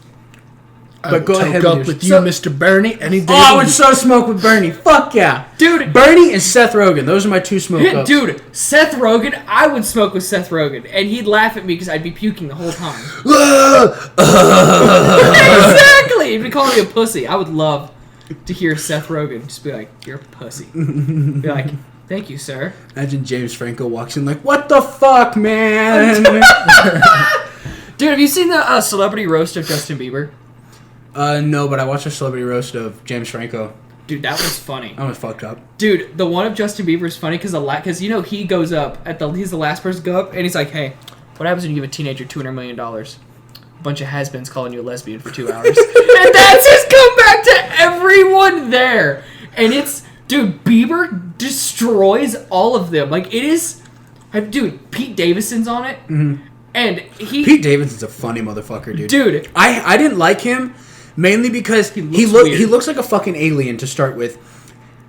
But go ahead with you, So- Mr. Bernie, any day. Oh, I would so smoke with Bernie. Fuck yeah. Dude. Bernie and Seth Rogen. Those are my two smoke ups. Dude, Seth Rogen, I would smoke with Seth Rogen, and he'd laugh at me because I'd be puking the whole time. Exactly! He'd be calling me a pussy. I would love to hear Seth Rogen just be like, you're a pussy. Be like, thank you, sir. Imagine James Franco walks in like, what the fuck, man? Dude, have you seen the celebrity roast of Justin Bieber? No, but I watched a celebrity roast of James Franco. Dude, that was funny. I was fucked up. Dude, the one of Justin Bieber is funny because you know he goes up he's the last person to go up, and he's like, "Hey, what happens when you give a teenager $200 million? A bunch of has-beens calling you a lesbian for 2 hours." And that's his comeback to everyone there. And it's, dude, Bieber destroys all of them. Like, it is, dude, Pete Davidson's on it, and Pete Davidson's a funny motherfucker, dude. Dude, I didn't like him. Mainly because he weird. looks like a fucking alien to start with.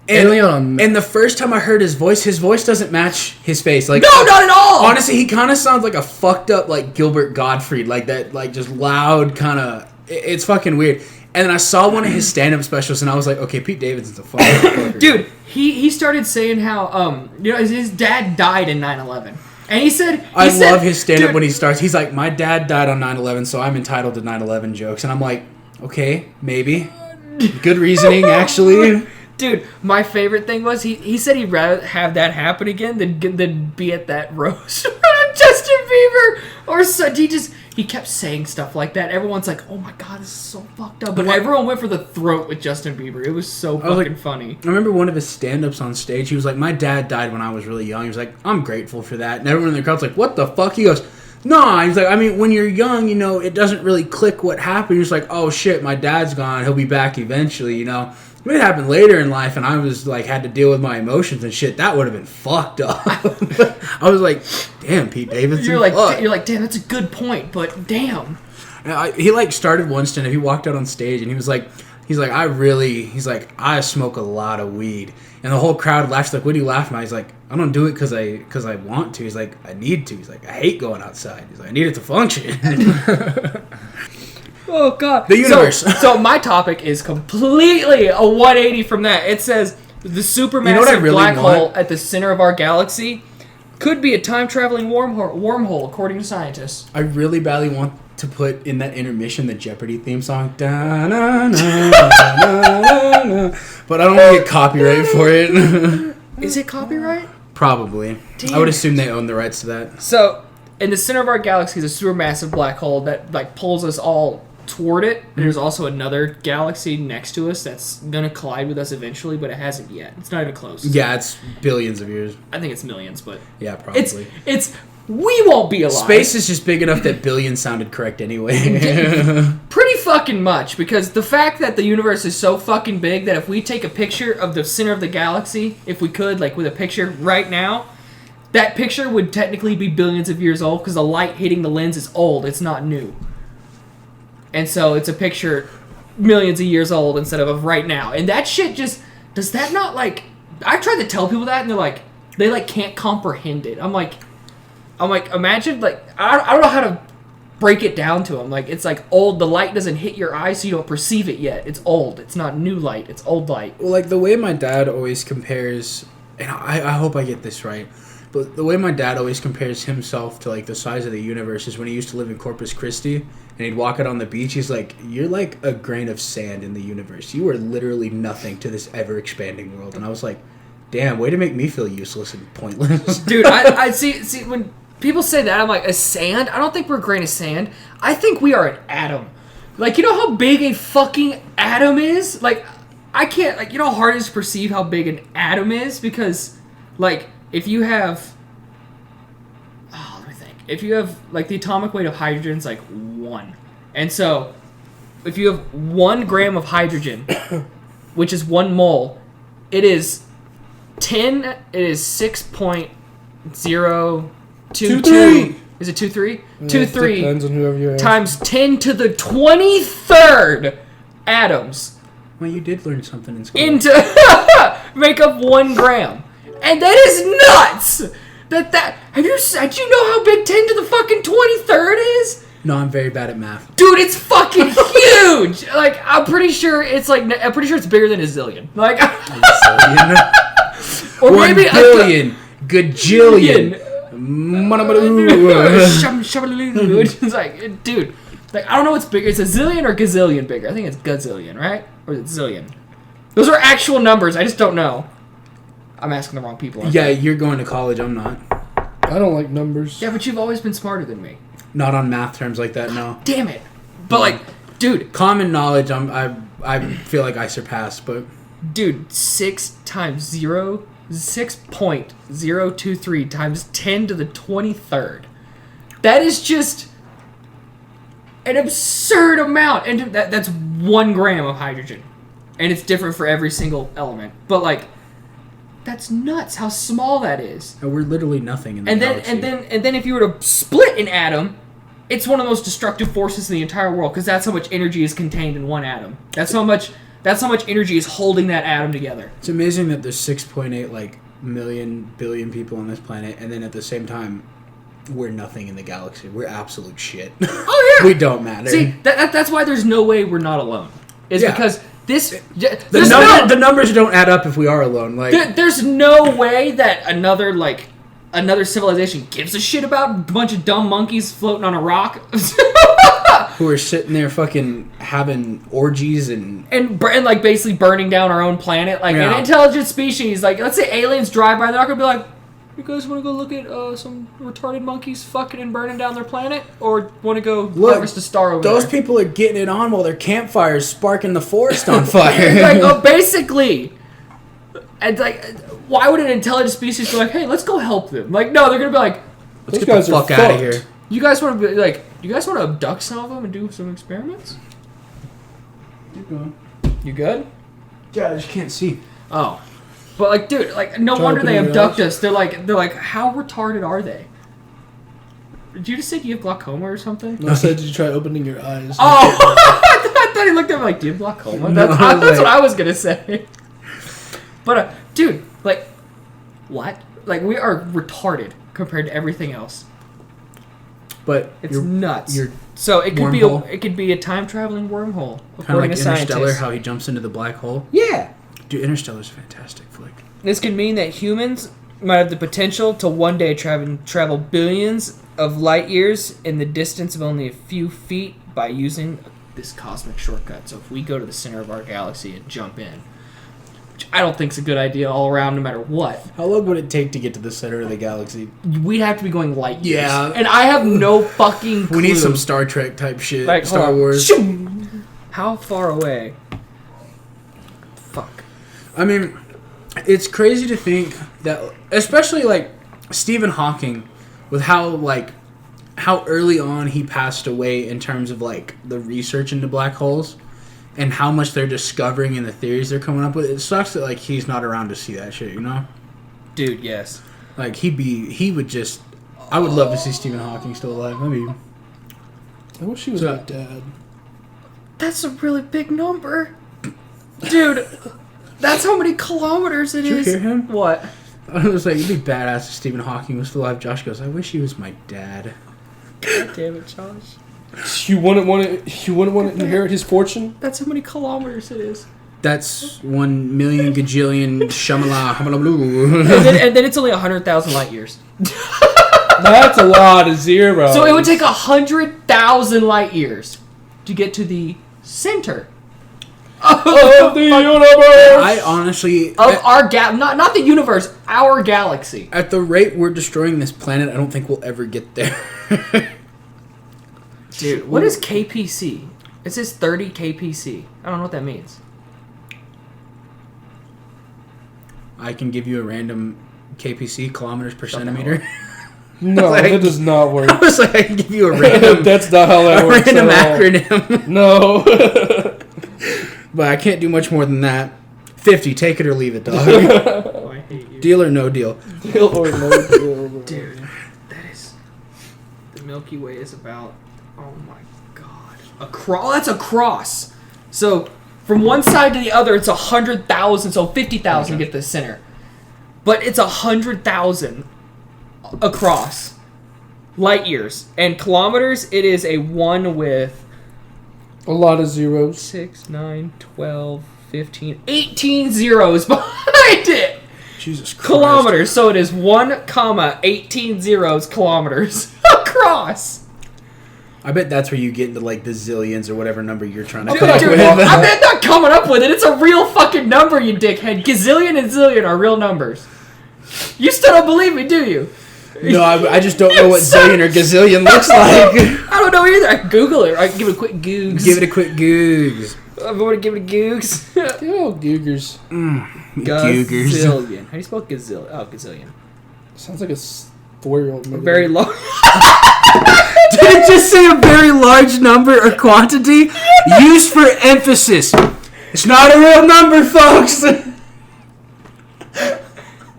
Alien. And the first time I heard his voice doesn't match his face. Like, no, not at all. Honestly, he kind of sounds like a fucked up like Gilbert Gottfried, like that, like just loud kind of. It's fucking weird. And then I saw one of his stand-up specials, and I was like, okay, Pete Davidson's a fucking motherfucker. Dude, he started saying how his dad died in 9/11. And he said... I love his stand-up when he starts. He's like, my dad died on 9/11, so I'm entitled to 9/11 jokes. And I'm like, okay, maybe. Good reasoning, actually. Dude, my favorite thing was he said he'd rather have that happen again than be at that roast of Justin Bieber. Or so, he kept saying stuff like that. Everyone's like, oh my god, this is so fucked up. But everyone went for the throat with Justin Bieber. It was so fucking funny. I remember one of his stand-ups on stage. He was like, my dad died when I was really young. He was like, I'm grateful for that. And everyone in the crowd's like, what the fuck? He goes, nah. He's like, I mean, when you're young, it doesn't really click what happened. You're just like, oh shit, my dad's gone. He'll be back eventually, If it happened later in life and I was like, had to deal with my emotions and shit, that would have been fucked up. I was like, damn, Pete Davidson. You're like, damn, that's a good point, but damn. He like started one stand-up. He walked out on stage and he's like, I smoke a lot of weed. And the whole crowd laughed. Like, what are you laughing at? He's like, I don't do it because I want to. He's like, I need to. He's like, I hate going outside. He's like, I need it to function. Oh god. The universe. So my topic is completely a 180 from that. It says the supermassive black hole at the center of our galaxy could be a time-traveling wormhole, according to scientists. I really badly want to put in that intermission the Jeopardy theme song. Da, na, na, na, na, but I don't want to get copyright for it. Is it copyright? Probably. Damn. I would assume they own the rights to that. So, in the center of our galaxy is a supermassive black hole that like pulls us all toward it. And there's also another galaxy next to us that's gonna collide with us eventually, but it hasn't yet. It's not even close. Yeah, it's billions of years. I think it's millions, but yeah, probably. It's we won't be alive. Space is just big enough that billions sounded correct anyway. Pretty fucking much, because the fact that the universe is so fucking big that if we take a picture of the center of the galaxy, if we could, like with a picture right now, that picture would technically be billions of years old because the light hitting the lens is old. It's not new. And so it's a picture millions of years old instead of right now. And that shit just... Does that not, like, I tried to tell people that, and they like can't comprehend it. I'm like, imagine like I don't know how to break it down to them. Like it's like old. The light doesn't hit your eyes, so you don't perceive it yet. It's old. It's not new light. It's old light. Well, like the way my dad always compares, and I hope I get this right, but the way my dad always compares himself to like the size of the universe is when he used to live in Corpus Christi, and he'd walk out on the beach. He's like, "You're like a grain of sand in the universe. You are literally nothing to this ever expanding world." And I was like, "Damn, way to make me feel useless and pointless." Dude, I see when people say that, I'm like, a sand? I don't think we're a grain of sand. I think we are an atom. Like, you know how big a fucking atom is? Like, I can't, like, you know how hard it is to perceive how big an atom is? Because, like, if you have, let me think. If you have, like, the atomic weight of hydrogen is, like, 1. And so, if you have 1 gram of hydrogen, which is 1 mole, it is 6.0... 2.3. Is it 2.3? 2.3 depends on whoever you are. times 10 to the 23rd atoms Well, you did learn something in school. into make up 1 gram, and that is nuts. Did you know how big 10 to the fucking 23rd is? No, I'm very bad at math. Dude, it's fucking huge. Like I'm pretty sure it's bigger than a zillion. Like or 1 maybe billion, gajillion. It's like, dude, like I don't know what's bigger. It's a zillion or gazillion bigger. I think it's gazillion, right? Or is it zillion? Those are actual numbers. I just don't know. I'm asking the wrong people. Yeah, you're going to college. I'm not. I don't like numbers. Yeah, but you've always been smarter than me. Not on math terms like that. No. Damn it. But like, dude, Common knowledge. I feel like I surpassed, but dude, 6 times 0. 6.023 times 10 to the 23rd. That is just an absurd amount. And that's 1 gram of hydrogen. And it's different for every single element. But like, that's nuts how small that is. we're literally nothing in the And galaxy. then if you were to split an atom, it's one of the most destructive forces in the entire world because that's how much energy is contained in 1 atom. That's how much energy is holding that atom together. It's amazing that there's 6.8 like million billion people on this planet, and then at the same time, we're nothing in the galaxy. We're absolute shit. Oh yeah, We don't matter. See, that's why there's no way we're not alone. Is because this the numbers don't add up if we are alone. Like there's no way that another civilization gives a shit about a bunch of dumb monkeys floating on a rock. who are sitting there fucking having orgies and like basically burning down our own planet. Like an intelligent species, like let's say aliens drive by, they're not gonna be like, you guys want to go look at some retarded monkeys fucking and burning down their planet, or want to go harvest a star over those there? people are getting it on while their campfires sparking the forest on fire. Like basically, and like, why would an intelligent species be like, hey, let's go help them? Like, no, they're gonna be like, let's get the fuck out of here. You guys want to be like, you guys want to abduct some of them and do some experiments? Keep going. You good? Yeah, I just can't see. Oh, but like, dude, like, no wonder they abduct us. They're like, how retarded are they? Did you just say do you have glaucoma or something? No, I said, did you try opening your eyes? Oh, I thought he looked at me like, do you have glaucoma? That's what I was gonna say. But dude, like, what? Like, we are retarded compared to everything else. But it's nuts. So it could be a time traveling wormhole. Kind of like Interstellar, how he jumps into the black hole. Yeah. Dude, Interstellar's a fantastic flick. This could mean that humans might have the potential to one day travel billions of light years in the distance of only a few feet by using this cosmic shortcut. So if we go to the center of our galaxy and jump in, which I don't think is a good idea all around no matter what. How long would it take to get to the center of the galaxy? We'd have to be going light years. Yeah. And I have no fucking clue. We need some Star Trek type shit. Like, Star Wars. How far away? Fuck. I mean, it's crazy to think that, especially like Stephen Hawking, with how early on he passed away in terms of like the research into black holes and how much they're discovering and the theories they're coming up with. It sucks that like he's not around to see that shit, you know? Dude, yes. Like I would love to see Stephen Hawking still alive. I mean, I wish he was my dad. That's a really big number. Dude. That's how many kilometers it Did is. you hear him? What? I was like, it'd be badass if Stephen Hawking was still alive. Josh goes, I wish he was my dad. God damn it, Josh. You wouldn't want to inherit his fortune? That's how many kilometers it is. That's 1 million gajillion shamala hamala blue. And then it's only 100,000 light years. That's a lot of zeros. So it would take 100,000 light years to get to the center of the universe. I honestly... of our not the universe, our galaxy. At the rate we're destroying this planet, I don't think we'll ever get there. Dude, what is KPC? It says 30 KPC. I don't know what that means. I can give you a random KPC, kilometers per centimeter. No, that does not work. I was like, I can give you a random... That's not how that works random at all. acronym. No. But I can't do much more than that. 50, take it or leave it, dog. Oh, I hate you. Deal or no deal. Deal or no deal. Dude, that is... The Milky Way is about... Oh my god. That's a cross. So, from one side to the other, it's 100,000, so 50,000 to get to the center. But it's 100,000 across. Light years. And kilometers, it is a 1 with... A lot of zeros. 6, 9, 12, 15, 18 zeros behind it! Jesus Christ. Kilometers. So it is 1, 18 zeros kilometers across. I bet that's where you get into like the zillions or whatever number you're trying to Dude, come up dude, with. I'm not coming up with it. It's a real fucking number, you dickhead. Gazillion and zillion are real numbers. You still don't believe me, do you? No, I just don't know what zillion or gazillion looks like. I don't know either. I can Google it. I can give it a quick googs. Give it a quick googs. I'm going to give it a googs. The old googers. Googers. Gazillion. How do you spell gazillion? Oh, gazillion. Sounds like a 4-year-old movie. Very low. Did it just say a very large number or quantity? Used for emphasis. It's not a real number, folks.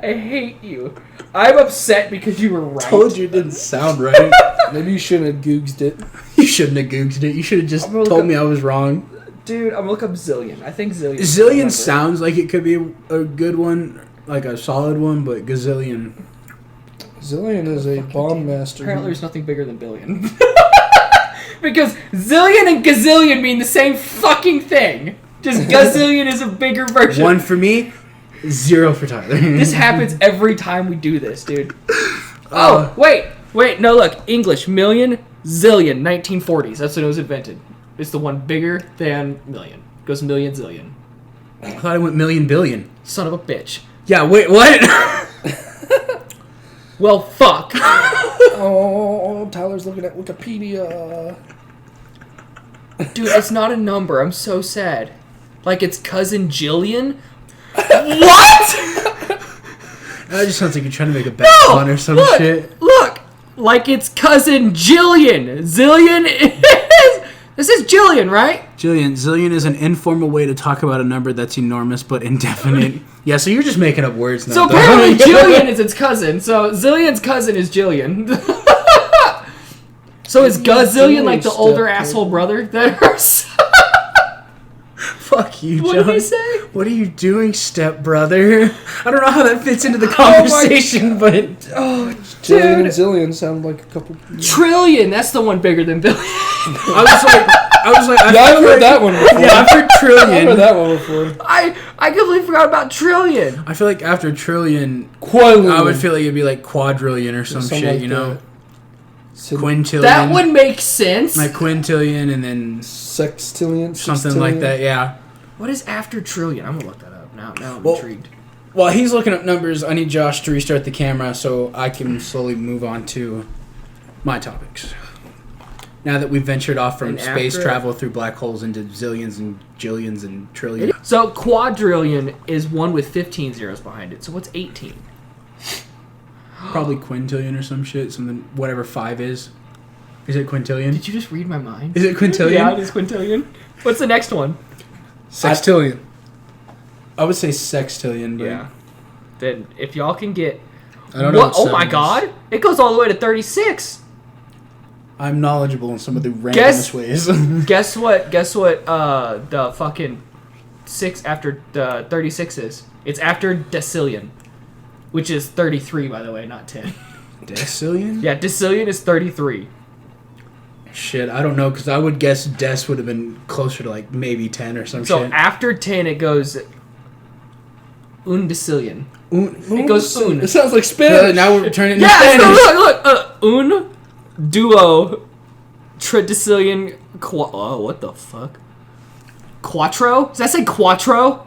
I hate you. I'm upset because you were right. Told you it didn't sound right. Maybe you shouldn't have googsed it. You shouldn't have googled it. You should have just told me I was wrong. Dude, I'm gonna look up zillion. I think zillion. Zillion sounds like it could be a good one, like a solid one, but gazillion. Zillion is a bomb master. Apparently there's nothing bigger than billion. Because zillion and gazillion mean the same fucking thing. Just gazillion is a bigger version. 1 for me, 0 for Tyler. This happens every time we do this, dude. Oh, wait, no, look. English, million, zillion, 1940s. That's when it was invented. It's the one bigger than million. It goes million, zillion. I thought I went million billion. Son of a bitch. Yeah, wait, what? Well, fuck. Oh, Tyler's looking at Wikipedia. Dude, it's not a number. I'm so sad. Like it's cousin Jillian? What? That just sounds like you're trying to make a bad pun or some shit. Look! Like it's cousin Jillian. Zillion is... This is Jillian, right? Zillion is an informal way to talk about a number that's enormous but indefinite. Yeah, so you're just making up words now. So apparently Jillian is its cousin. So Zillion's cousin is Jillian. So is Gazillion like the older asshole brother that hurts? Fuck you, John. What did he say? What are you doing, stepbrother? I don't know how that fits into the conversation, but... Oh, Jillian dude. and Zillion sound like a couple... Trillion. That's the one bigger than billion. I was like, I've heard that one before. Yeah, I've heard trillion. I've heard that one before. I completely forgot about trillion. I feel like after trillion, Quadrillion. I would feel like it'd be like quadrillion or some Something shit, like you know? that. Quintillion. That would make sense. Like quintillion and then Sextillion. something like that, yeah. What is after trillion? I'm gonna look that up now. Now I'm Well, intrigued. While he's looking up numbers, I need Josh to restart the camera so I can slowly move on to my topics. Now that we've ventured off from And space after- travel through black holes into zillions and jillions and trillions. So quadrillion is one with 15 zeros behind it. So what's 18? Probably quintillion or some shit, something, whatever 5 is. Is it quintillion? Did you just read my mind? Is it quintillion? Yeah, it is quintillion. What's the next one? Sextillion. I would say sextillion, but Yeah. Then if y'all can get... I don't know. What? What Oh my 7 is. god! It goes all the way to 36! I'm knowledgeable in some of the randomest Guess- ways. Guess what? The fucking 36 is. It's after decillion, which is 33, by the way, not 10. Decillion? Yeah, decillion is 33. Shit, I don't know, because I would guess Des would have been closer to like maybe 10 or some So shit. after 10, it goes undecillion. It goes un. It sounds like Spanish. Now we're turning into Yeah, Spanish. so look. Un, duo, tridecillion, what the fuck? Quattro? Does that say quattro?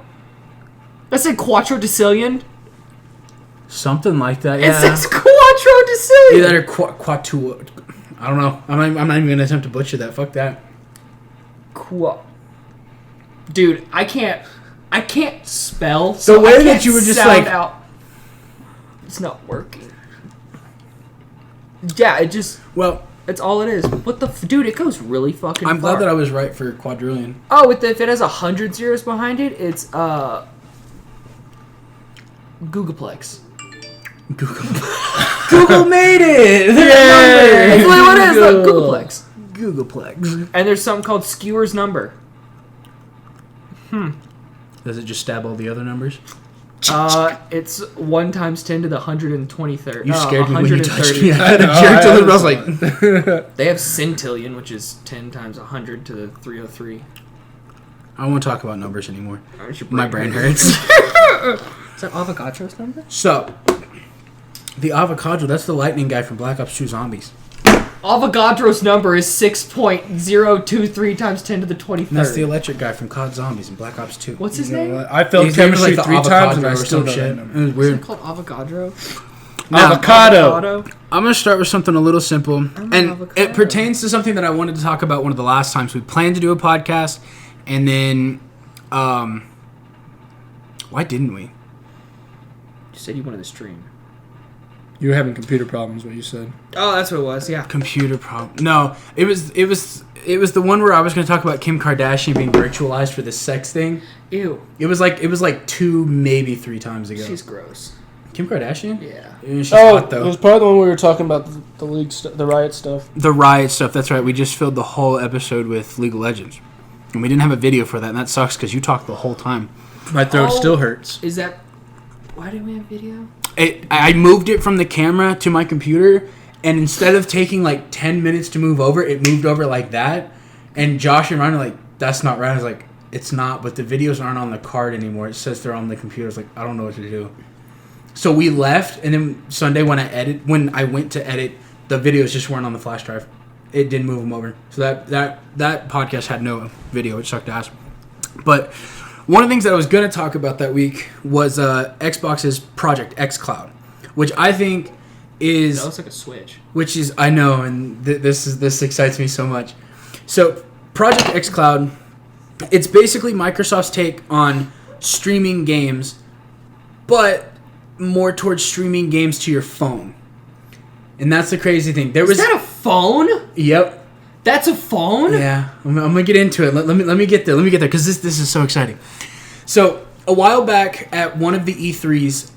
That say quattro decillion? Something like that, It yeah. says quattro decillion. Either that or quatuo. I don't know. I'm not even going to attempt to butcher that. Fuck that. Dude, I can't spell. The way that you were just like... out. It's not working. Yeah, it just... Well, It's all it is. What the... Dude, it goes really fucking I'm far. glad that I was right for quadrillion. Oh, if it has 100 zeros behind it, it's, Googleplex. Google made it! Yeah! That's what it is, look, Googleplex. Googleplex. And there's something called Skewer's Number. Does it just stab all the other numbers? It's 1 times 10 to the 123rd. You scared me when you touched 130. me. I had a jerk to the I was like... They have centillion, which is 10 times 100 to the 303. I don't want to talk about numbers anymore. Aren't you My brain hurts. Is that Avogadro's number? So, the avocado, that's the lightning guy from Black Ops 2 Zombies. Avogadro's number is 6.023 times 10 to the 23rd. And that's the electric guy from COD Zombies in Black Ops 2. What's his You know name? what? I failed His name was chemistry like the 3 times and I avocado or still some don't shit. know. It was Is weird. it called Avogadro? Avocado. I'm going to start with something a little simple. And avocado. it pertains to something that I wanted to talk about one of the last times. We planned to do a podcast, and then... why didn't we? You said you wanted to stream. You were having computer problems, what you said. Oh, that's what it was, yeah. Computer problem. No, it was the one where I was going to talk about Kim Kardashian being virtualized for the sex thing. Ew. It was like 2, maybe 3 times ago. She's gross. Kim Kardashian? Yeah. She's hot though. it was part of the one we were talking about the league, the riot stuff. The riot stuff. That's right. We just filled the whole episode with League of Legends, and we didn't have a video for that, and that sucks because you talked the whole time. My throat still hurts. Is that... Why didn't we have video? I moved it from the camera to my computer, and instead of taking like 10 minutes to move over, it moved over like that. And Josh and Ryan are like, "That's not right." I was like, "It's not," but the videos aren't on the card anymore. It says they're on the computer. I was like, I don't know what to do. So we left, and then Sunday when I went to edit, the videos just weren't on the flash drive. It didn't move them over. So that podcast had no video. It sucked ass. But one of the things that I was going to talk about that week was Xbox's Project xCloud, which I think is... That looks like a Switch. Which is... I know, and this excites me so much. So, Project xCloud, it's basically Microsoft's take on streaming games, but more towards streaming games to your phone. And that's the crazy thing. Is that a phone? Yep. That's a phone? Yeah, I'm gonna get into it. Let me get there. Because this is so exciting. So a while back at one of the E3s,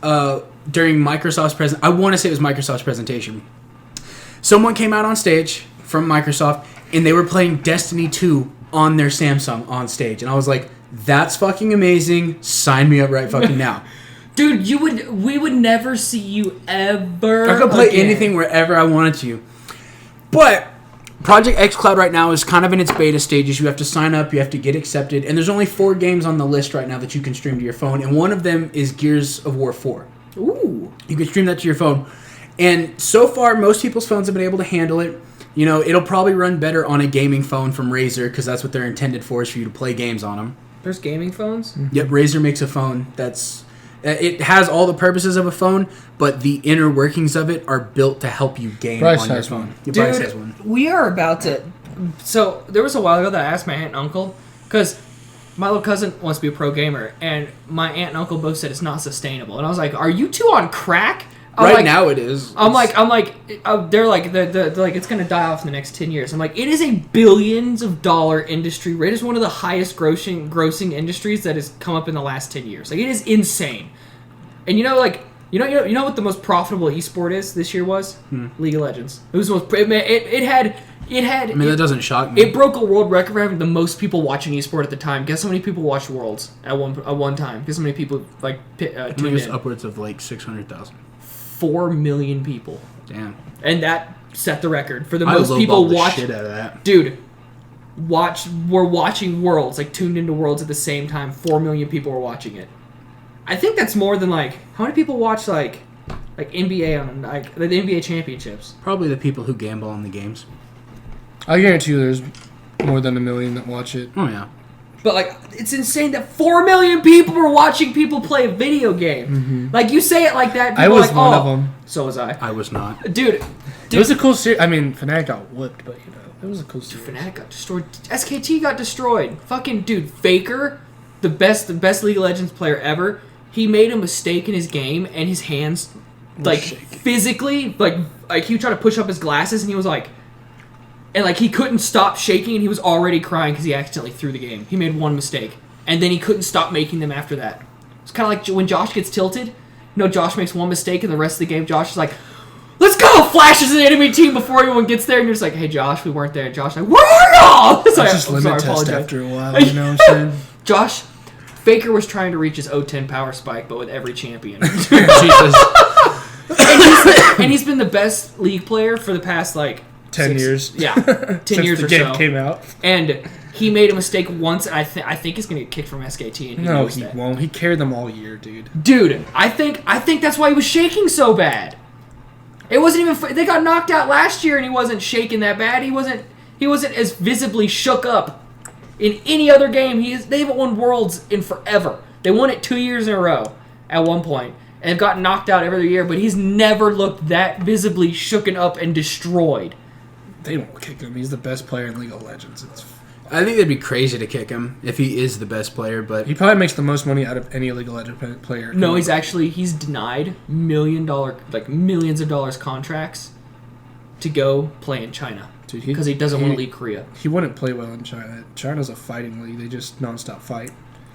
during Microsoft's I want to say it was Microsoft's presentation. Someone came out on stage from Microsoft, and they were playing Destiny 2 on their Samsung on stage, and I was like, "That's fucking amazing! Sign me up right fucking now." Dude, we would never see you ever. I could play again. anything wherever I wanted to, but Project xCloud right now is kind of in its beta stages. You have to sign up, you have to get accepted, and there's only 4 games on the list right now that you can stream to your phone, and one of them is Gears of War 4. Ooh. You can stream that to your phone, and so far, most people's phones have been able to handle it. You know, it'll probably run better on a gaming phone from Razer, because that's what they're intended for, is for you to play games on them. There's gaming phones? Yep, Razer makes a phone that's... It has all the purposes of a phone, but the inner workings of it are built to help you game Bryce on your has phone. one. Yeah, Bryce Dude, has one. we are about to... So, there was a while ago that I asked my aunt and uncle, because my little cousin wants to be a pro gamer, and my aunt and uncle both said it's not sustainable. And I was like, are you two on crack? Now it is. They're like, they're like, it's going to die off in the next 10 years. I'm like, it is a billions of dollar industry. It is one of the highest grossing industries that has come up in the last 10 years. Like, it is insane. And you know what the most profitable esport is this year was? League of Legends. It was the most. It had I mean, that doesn't shock me. It broke a world record for having the most people watching esport at the time. Guess how many people watched Worlds at one time? Guess how many people tuned it was in? upwards of like 600,000. 4 million people. Damn. And that set the record for the I most people the watch. Shit out of that. Dude, we're watching Worlds, like tuned into Worlds at the same time. 4 million people were watching it. I think that's more than like how many people watch like NBA on like the NBA championships. Probably the people who gamble on the games. I guarantee you there's more than 1 million that watch it. Oh yeah. But like it's insane that 4 million people were watching people play a video game. Mm-hmm. Like you say it like that, people I was are like, one of them. So was I. I was not. Dude, It was a cool series. I mean, Fnatic got whooped, but it was a cool series. Fnatic got destroyed. SKT got destroyed. Fucking dude, Faker, the best League of Legends player ever. He made a mistake in his game, and his hands, like physically, like he would try to push up his glasses, and he was like, and like he couldn't stop shaking, and he was already crying because he accidentally threw the game. He made one mistake, and then he couldn't stop making them after that. It's kind of like when Josh gets tilted. You know, Josh makes one mistake, and the rest of the game, Josh is like, "Let's go!" Flashes the enemy team before everyone gets there, and you're just like, "Hey, Josh, we weren't there." Josh like, "Where are y'all?" It's like, Just I'm limit sorry, test apologize. after a while, you know what I'm saying? Josh, Faker was trying to reach his O10 power spike, but with every champion. Jesus. and he's been the best league player for the past, like... 10 years. Yeah, 10 Since years the or game so. came out. And he made a mistake once, and I think he's going to get kicked from SKT. And he No, knows he that. won't. He carried them all year, dude. Dude, I think that's why he was shaking so bad. It wasn't even... They got knocked out last year, and he wasn't shaking that bad. He wasn't as visibly shook up in any other game. They haven't won Worlds in forever. They won it 2 years in a row at one point, and have gotten knocked out every other year, but he's never looked that visibly shooken up and destroyed. They won't kick him. He's the best player in League of Legends. I think it'd be crazy to kick him if he is the best player, but... He probably makes the most money out of any League of Legends player. No, he's denied millions of dollars contracts to go play in China. Dude, because he doesn't want to leave Korea. He wouldn't play well in China. China's a fighting league. They just nonstop fight.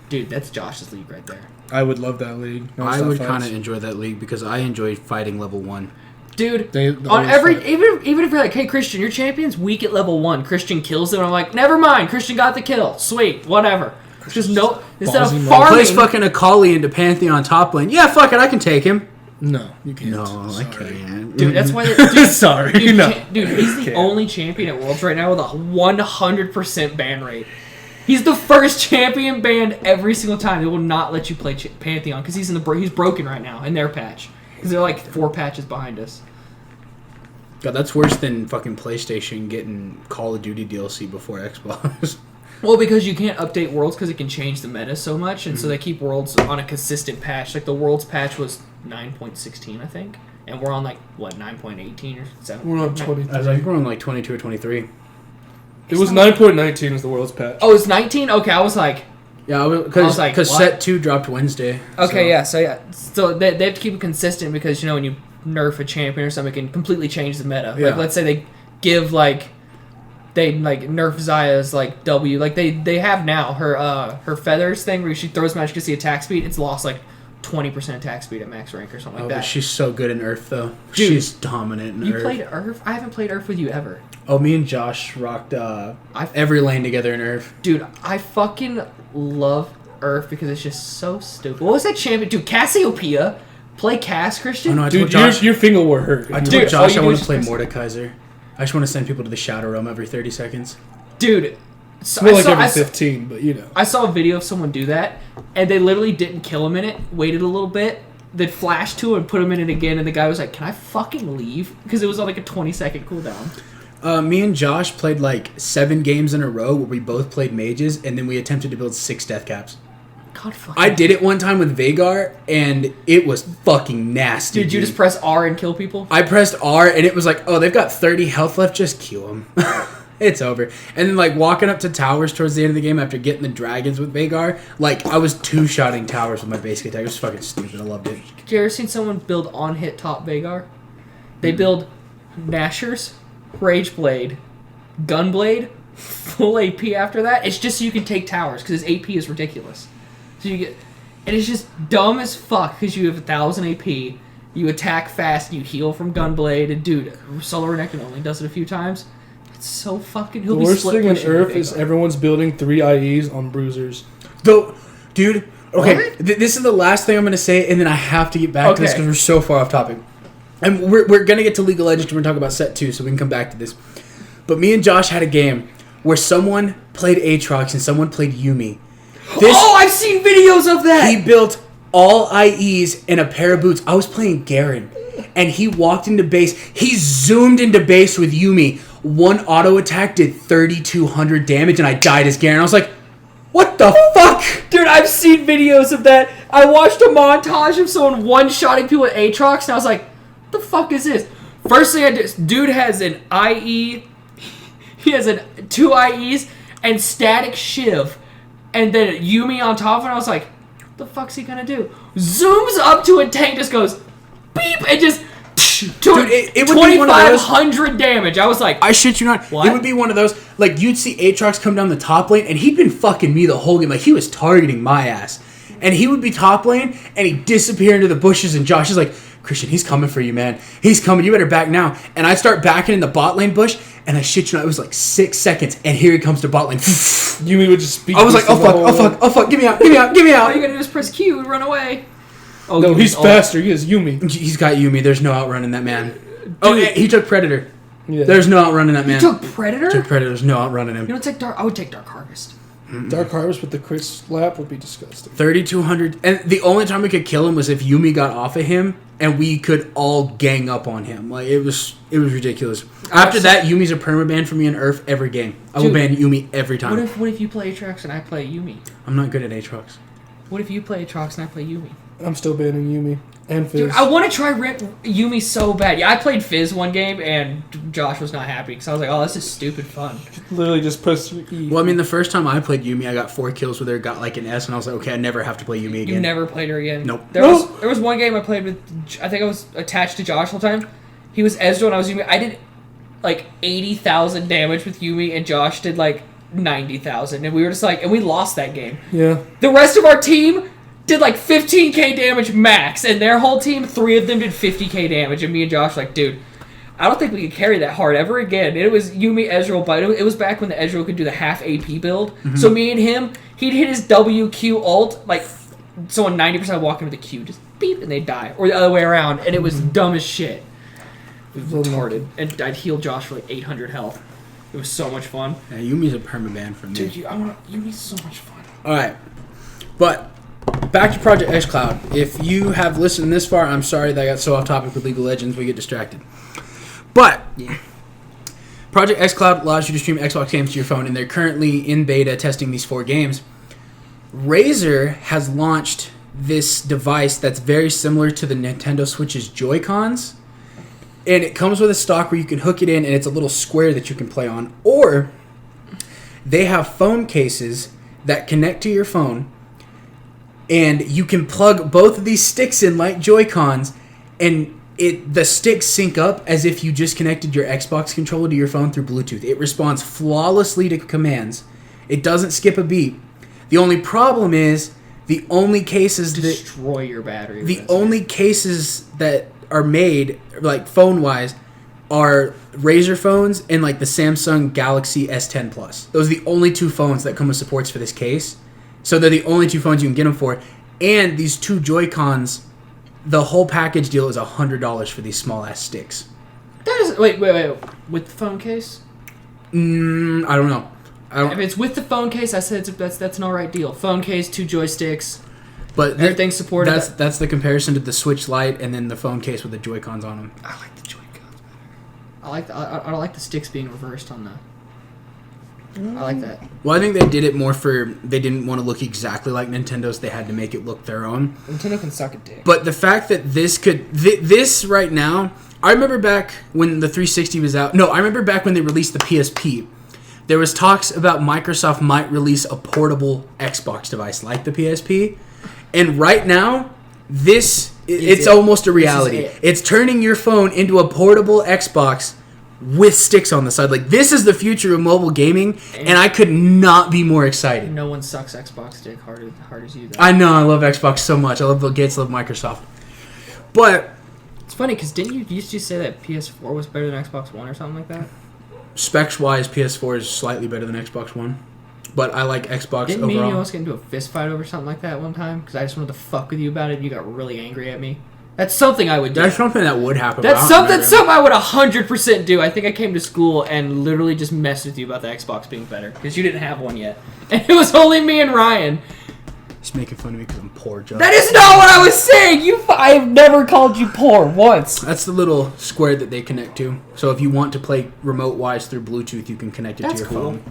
Dude, that's Josh's league right there. I would love that league. I would kind of enjoy that league because I enjoy fighting level 1. Dude, on every even if you're like, hey Christian, your champion's weak at level 1. Christian kills them. I'm like, never mind. Christian got the kill. Sweet, whatever. Just no instead of farming. Plays fucking Akali into Pantheon top lane. Yeah, fuck it, I can take him. No, you can't. No, Sorry. I can't. Dude, that's why. Sorry, dude, no. Dude, he's the only champion at Worlds right now with a 100% ban rate. He's the first champion banned every single time. They will not let you play Pantheon because he's broken right now in their patch. Because they're like 4 patches behind us. God, that's worse than fucking PlayStation getting Call of Duty DLC before Xbox. Well, because you can't update Worlds because it can change the meta so much, and so they keep Worlds on a consistent patch. Like the Worlds patch was 9.16, I think, and we're on like what 9.18 or 7. We're on 20. I was like, we're on like 22 or 23. It was 9.19 was the world's patch. Oh, it's 19. Okay, I was like, yeah, because like, set 2 dropped Wednesday. Okay, so they have to keep it consistent because when you nerf a champion or something, it can completely change the meta. Yeah. Like let's say they give they nerf Zaya's W. Like they have now her feathers thing where she throws magic to see attack speed. It's lost 20% attack speed at max rank or something like that. But she's so good in Earth though. Dude, she's dominant in Earth. You played Earth? I haven't played Earth with you ever. Oh, me and Josh rocked every lane together in Earth. Dude, I fucking love Earth because it's just so stupid. What was that champion? Dude, Cassiopeia. Play Cass, Christian? Oh, no, I Dude, told Josh, your finger will hurt. I told Dude, Josh I all you want do to play is- Mordekaiser. I just want to send people to the Shadow Realm every 30 seconds. Dude. So It's more like every 15, but you know. I saw a video of someone do that, and they literally didn't kill him in it, waited a little bit, then flashed to him and put him in it again, and the guy was like, can I fucking leave? Because it was on a 20-second cooldown. Me and Josh played 7 games in a row where we both played mages, and then we attempted to build 6 death caps. God fucking... I did it one time with Vhagar, and it was fucking nasty. Dude, you just press R and kill people? I pressed R, and it was like, oh, they've got 30 health left, just kill them. It's over. And then, walking up to towers towards the end of the game after getting the dragons with Vhagar, I was 2-shotting towers with my basic attack. It was fucking stupid. I loved it. Did you ever seen someone build on-hit top Vhagar? They build Nashers, Rageblade, Gunblade, full AP after that. It's just so you can take towers, because his AP is ridiculous. So you get... And it's just dumb as fuck, because you have 1,000 AP, you attack fast, you heal from Gunblade, and dude, Solar Renekton only does it a few times. It's so fucking. The He'll be worst split thing on pushing earth big is on. everyone's building 3 IEs on bruisers. Though, dude. Okay, What? this is the last thing I'm going to say, and then I have to get back to this Okay. because we're so far off topic. And we're going to get to League of Legends. We're going to talk about set 2, so we can come back to this. But me and Josh had a game where someone played Aatrox and someone played Yuumi. Oh, I've seen videos of that. He built all IEs in a pair of boots. I was playing Garen, and he walked into base. He zoomed into base with Yuumi. One auto attack did 3,200 damage, and I died as Garen. I was like, what the fuck? Dude, I've seen videos of that. I watched a montage of someone one-shotting people with Aatrox, and I was like, what the fuck is this? First thing I did, dude has an IE, he has 2 IEs, and static shiv, and then Yuumi on top, and I was like, what the fuck's he gonna do? Zooms up to a tank, just goes, beep, and just... Dude, it would be one of those- 2,500 damage. I was like, I shit you not. What? It would be one of those, like, you'd see Aatrox come down the top lane, and he'd been fucking me the whole game. Like, he was targeting my ass. And he would be top lane, and he'd disappear into the bushes, and Josh is like, Christian, he's coming for you, man. He's coming. You better back now. And I start backing in the bot lane bush, and I shit you not, it was like 6 seconds, and here he comes to bot lane. Yuumi would just speak. I was like, oh fuck, give me out, give me out, give me all you out. gotta do is press Q and run away. Oh, No, Yuumi's he's ult. faster. He has Yuumi. He's got Yuumi. There's no outrunning that man. Oh, he took Predator. Yeah. There's no outrunning that man. Took Predator? Took Predator. There's no outrunning him. You don't take Dark... I would take Dark Harvest. Dark Harvest with the crit slap would be disgusting. 3,200, and the only time we could kill him was if Yuumi got off of him, and we could all gang up on him. Like it was ridiculous. After that, Yumi's a permaban for me in Earth every game. I will Dude, ban Yuumi every time. What if you play Aatrox and I play Yuumi? I'm not good at Aatrox. What if you play Aatrox and I play Yuumi? I'm still banning Yuumi and Fizz. Dude, I want to try Yuumi so bad. Yeah, I played Fizz one game and Josh was not happy because I was like, oh, this is stupid fun. Literally just press E. Well, I mean, the first time I played Yuumi, I got 4 kills with her, got like an S, and I was like, okay, I never have to play Yuumi again. You never played her again? Nope. There was one game I played with, I think I was attached to Josh all the time. He was Ezreal and I was Yuumi. I did like 80,000 damage with Yuumi and Josh did like 90,000. And we were just like, and we lost that game. Yeah. The rest of our team did like 15k damage max, and their whole team, 3 of them did 50k damage, and me and Josh were like, dude, I don't think we could carry that hard ever again. And it was Yuumi Ezreal, but it was back when the Ezreal could do the half AP build. Mm-hmm. So me and him, he'd hit his WQ ult, like someone 90% walk into the Q, just beep, and they die. Or the other way around, and it was dumb as shit. It was retarded. And I'd heal Josh for like 800 health. It was so much fun. Yeah, Yumi's a permaban for me. Dude, Yuumi's so much fun. Alright. But back to Project xCloud. If you have listened this far, I'm sorry that I got so off topic with League of Legends, we get distracted. But Project xCloud allows you to stream Xbox games to your phone, and they're currently in beta testing these 4 games. Razer has launched this device that's very similar to the Nintendo Switch's Joy-Cons. And it comes with a stock where you can hook it in, and it's a little square that you can play on. Or they have phone cases that connect to your phone, and you can plug both of these sticks in like Joy-Cons, and the sticks sync up as if you just connected your Xbox controller to your phone through Bluetooth. It responds flawlessly to commands. It doesn't skip a beat. The only problem is the only cases Destroy your battery. the only cases that are made like phone wise are Razer phones and like the Samsung Galaxy S10 Plus. Those are the only 2 phones that come with supports for this case. So they're the only 2 phones you can get them for. And these 2 Joy-Cons, the whole package deal is $100 for these small ass sticks. That is wait. With the phone case? I don't know. If it's with the phone case, I said that's an alright deal. Phone case, 2 joysticks, But everything's supported. That's the comparison to the Switch Lite and then the phone case with the Joy-Cons on them. I like the Joy-Cons better. I like the sticks being reversed on the. I like that. Well, I think they did it more they didn't want to look exactly like Nintendo's. They had to make it look their own. Nintendo can suck a dick. But the fact that this right now, I remember back when the 360 was out. No, I remember back when they released the PSP. There was talks about Microsoft might release a portable Xbox device like the PSP. And right now, it's almost a reality. It's turning your phone into a portable Xbox with sticks on the side. Like, this is the future of mobile gaming, and I could not be more excited. No one sucks Xbox dick hard as you. Though. I know, I love Xbox so much. I love Bill Gates, I love Microsoft. But It's funny because didn't you used to say that PS4 was better than Xbox One or something like that? specs-wise, PS4 is slightly better than Xbox One. But I like Xbox Didn't overall. me and you almost get into a fist fight over something like that one time? Because I just wanted to fuck with you about it and you got really angry at me. That's something I would do. That's something that would happen. That's something I would 100% do. I think I came to school and literally just messed with you about the Xbox being better. Because you didn't have one yet. And it was only me and Ryan. He's making fun of me because I'm poor, Joe. That is not what I was saying! I have never called you poor once. That's the little square that they connect to. So if you want to play remote-wise through Bluetooth, you can connect it to your phone.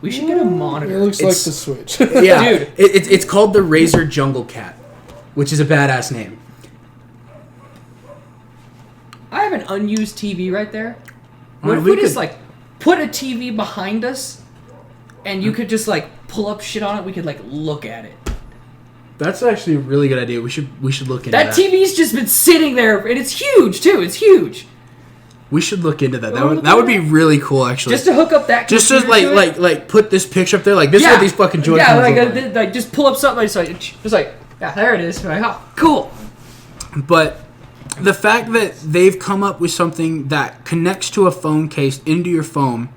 We should get a monitor. It looks like the Switch. Yeah, Dude. It's called the Razer Jungle Cat, which is a badass name. I have an unused TV right there. What Alright, if we we just, could- like, put a TV behind us and you could just, like, pull up shit on it? We could, like, look at it. That's actually a really good idea. We should look into that. That TV's just been sitting there, and it's huge, too. It's huge. We should look into that. That would be really cool, actually. Just to hook up that Just to computer to it? like put this picture up there. Like, this is what these fucking Joy-Cons yeah, look like just pull up something. Just like, yeah, there it is. Like, oh, cool. But the fact that they've come up with something that connects to a phone case into your phone,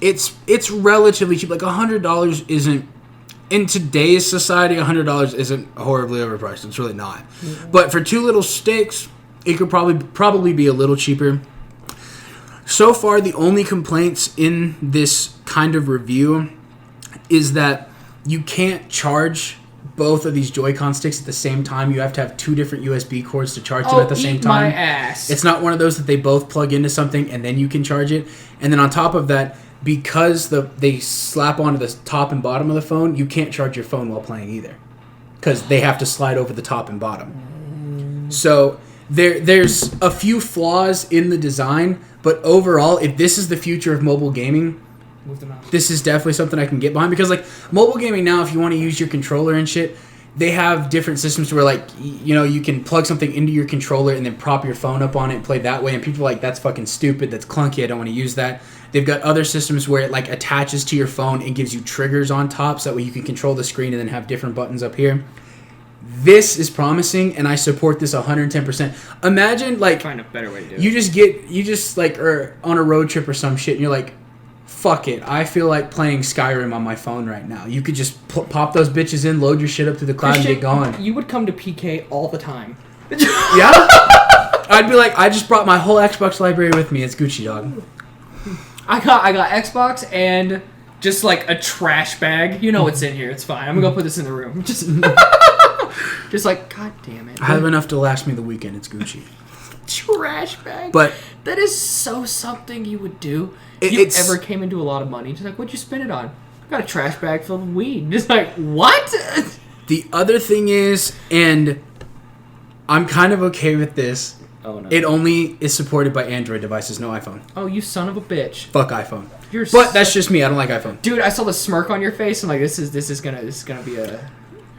it's relatively cheap. Like $100 isn't, in today's society, $100 isn't horribly overpriced. It's really not. Mm-hmm. But for two little sticks, it could probably be a little cheaper. So far, the only complaints in this kind of review is that you can't charge both of these Joy-Con sticks at the same time. You have to have two different USB cords to charge them at the same time. My ass. It's not one of those that they both plug into something and then you can charge it. And then on top of that, because they slap onto the top and bottom of the phone, you can't charge your phone while playing either, because they have to slide over the top and bottom. So there's a few flaws in the design, but overall, if this is the future of mobile gaming, this is definitely something I can get behind. Because like mobile gaming now, if you want to use your controller and shit, they have different systems where like, you know, you can plug something into your controller and then prop your phone up on it and play that way. And people are like, that's fucking stupid. That's clunky. I don't want to use that. They've got other systems where it like attaches to your phone and gives you triggers on top, so that way you can control the screen and then have different buttons up here. This is promising, and I support this 110%. Imagine like Find a better way to do it. you just like are on a road trip or some shit, and you're like, fuck it, I feel like playing Skyrim on my phone right now. You could just pop those bitches in, load your shit up to the cloud, and get going. You would come to PK all the time. Yeah? I'd be like, I just brought my whole Xbox library with me. It's Gucci, dog. I got Xbox and just like a trash bag. You know what's in here. It's fine. I'm gonna go put this in the room. Just like, god damn it. I have enough to last me the weekend. It's Gucci. Trash bag. But that is so something you would do. If you ever came into a lot of money, just like, what'd you spend it on? I got a trash bag filled with weed. Just like, what? The other thing is, and I'm kind of okay with this. Oh no. It only is supported by Android devices, no iPhone. Oh, you son of a bitch. Fuck iPhone. You're But that's just me. I don't like iPhone. Dude, I saw the smirk on your face. I'm like, this is gonna be a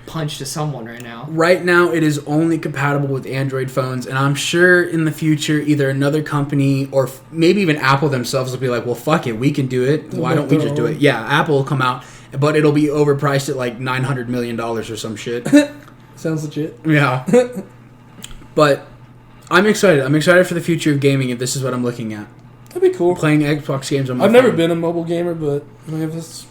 punch to someone right now. Right now, it is only compatible with Android phones, and I'm sure in the future, either another company or maybe even Apple themselves will be like, well, fuck it, we can do it. Why don't we just do it? Yeah, Apple will come out, but it'll be overpriced at like $900 million or some shit. Sounds legit. Yeah. But I'm excited. I'm excited for the future of gaming if this is what I'm looking at. That'd be cool. Playing Xbox games on my I've phone. never been a mobile gamer, but I mean, it's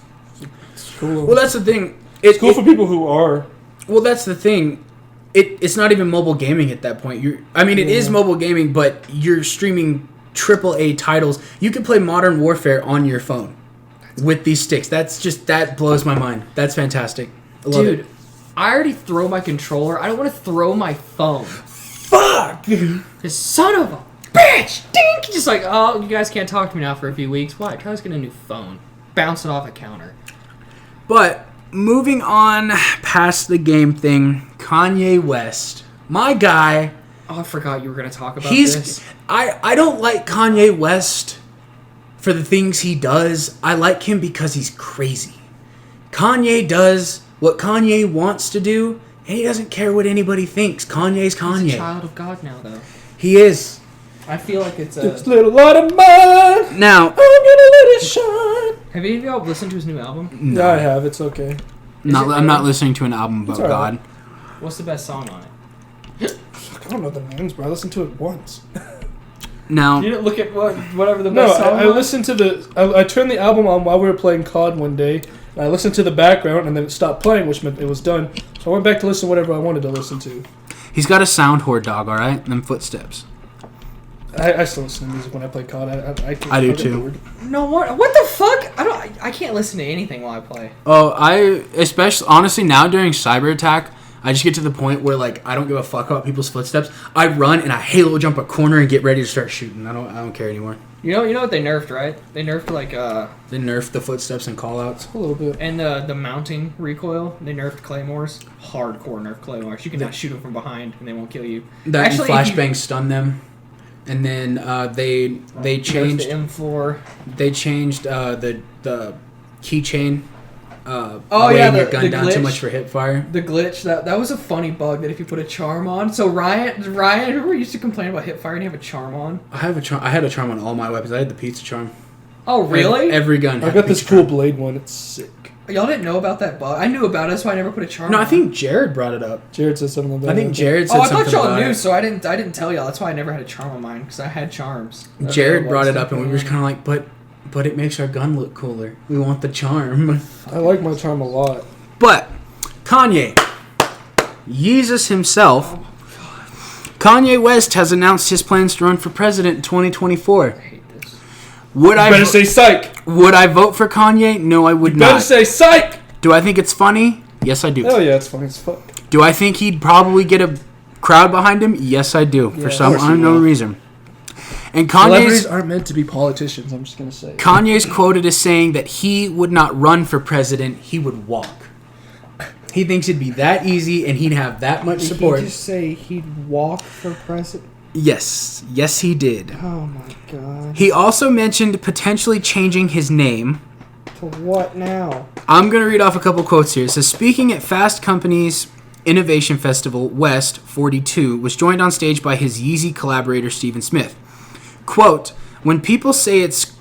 cool. Well, that's the thing. It's cool for people who are. Well, that's the thing. It's not even mobile gaming at that point. It is mobile gaming, but you're streaming AAA titles. You can play Modern Warfare on your phone with these sticks. That blows my mind. That's fantastic. I love Dude, it. I already throw my controller. I don't want to throw my phone. Fuck! This son of a bitch! Dink! Just like, oh, you guys can't talk to me now for a few weeks. Why? Kyle's getting a new phone. Bouncing off a counter. But moving on past the game thing, Kanye West, my guy. Oh, I forgot you were going to talk about this. I don't like Kanye West for the things he does. I like him because he's crazy. Kanye does what Kanye wants to do, and he doesn't care what anybody thinks. Kanye's Kanye. He's a child of God now, though. He is. I feel like it's This little light of mine, Now, I'm gonna let it shine. Have any of y'all listened to his new album? no, Yeah, I have. It's okay. I'm not listening to an album about It's all right. God. What's the best song on it? I don't know the names, bro. I listened to it once. Now, You didn't look at whatever the No, best song I was? listened to I turned the album on while we were playing COD one day. And I listened to the background, and then it stopped playing, which meant it was done. So I went back to listen to whatever I wanted to listen to. he's got a sound whore dog, all right? Them footsteps. I still listen to music when I play COD. I do get too. bored. No, what the fuck? I can't listen to anything while I play. Oh, especially honestly now during cyber attack, I just get to the point where like I don't give a fuck about people's footsteps. I run and I halo jump a corner and get ready to start shooting. I don't care anymore. You know what they nerfed, right? They nerfed like They nerfed the footsteps and callouts. A little bit. and the mounting recoil. They nerfed claymores. Hardcore nerfed claymores. You can now shoot them from behind and they won't kill you. That Actually, if you- flashbang stun them, and then they Nerfed changed the M4. they changed the keychain. Oh, weighing yeah, your the gun down too glitch. much for hip fire. The glitch, that was a funny bug that if you put a charm on. So Ryan, remember used to complain about hip fire and you have a charm on? I had a charm on all my weapons. I had the pizza charm. Oh, really? Every gun. I had got the this pizza cool charm. blade one. It's sick. Y'all didn't know about that bug? I knew about it, that's why I never put a charm No, on. I think Jared brought it up. Jared said something about it. I think Jared said Oh, I something thought y'all about knew, it. so I didn't tell y'all. That's why I never had a charm on mine, because I had charms. Jared brought it up, and we were just kind of like, but it makes our gun look cooler. We want the charm. I like my charm a lot. But Kanye, Yeezus himself, Kanye West has announced his plans to run for president in 2024. I hate this. Would I Better say psych. would I vote for Kanye? No, I would Better not. say psych. Do I think it's funny? Yes, I do. Oh yeah, it's funny as fuck. Do I think he'd probably get a crowd behind him? Yes, I do. Yeah, For of some course he unknown will. reason. And Celebrities aren't meant to be politicians. I'm just gonna say. Kanye's quoted as saying that he would not run for president, he would walk. He thinks it'd be that easy and he'd have that much support. say he'd walk for president? Yes, he did. Oh my god. He also mentioned potentially changing his name. To what now? I'm going to read off a couple quotes here. It says, speaking at Fast Company's Innovation Festival, West, 42, was joined on stage by his Yeezy collaborator, Stephen Smith. Quote, when people say it's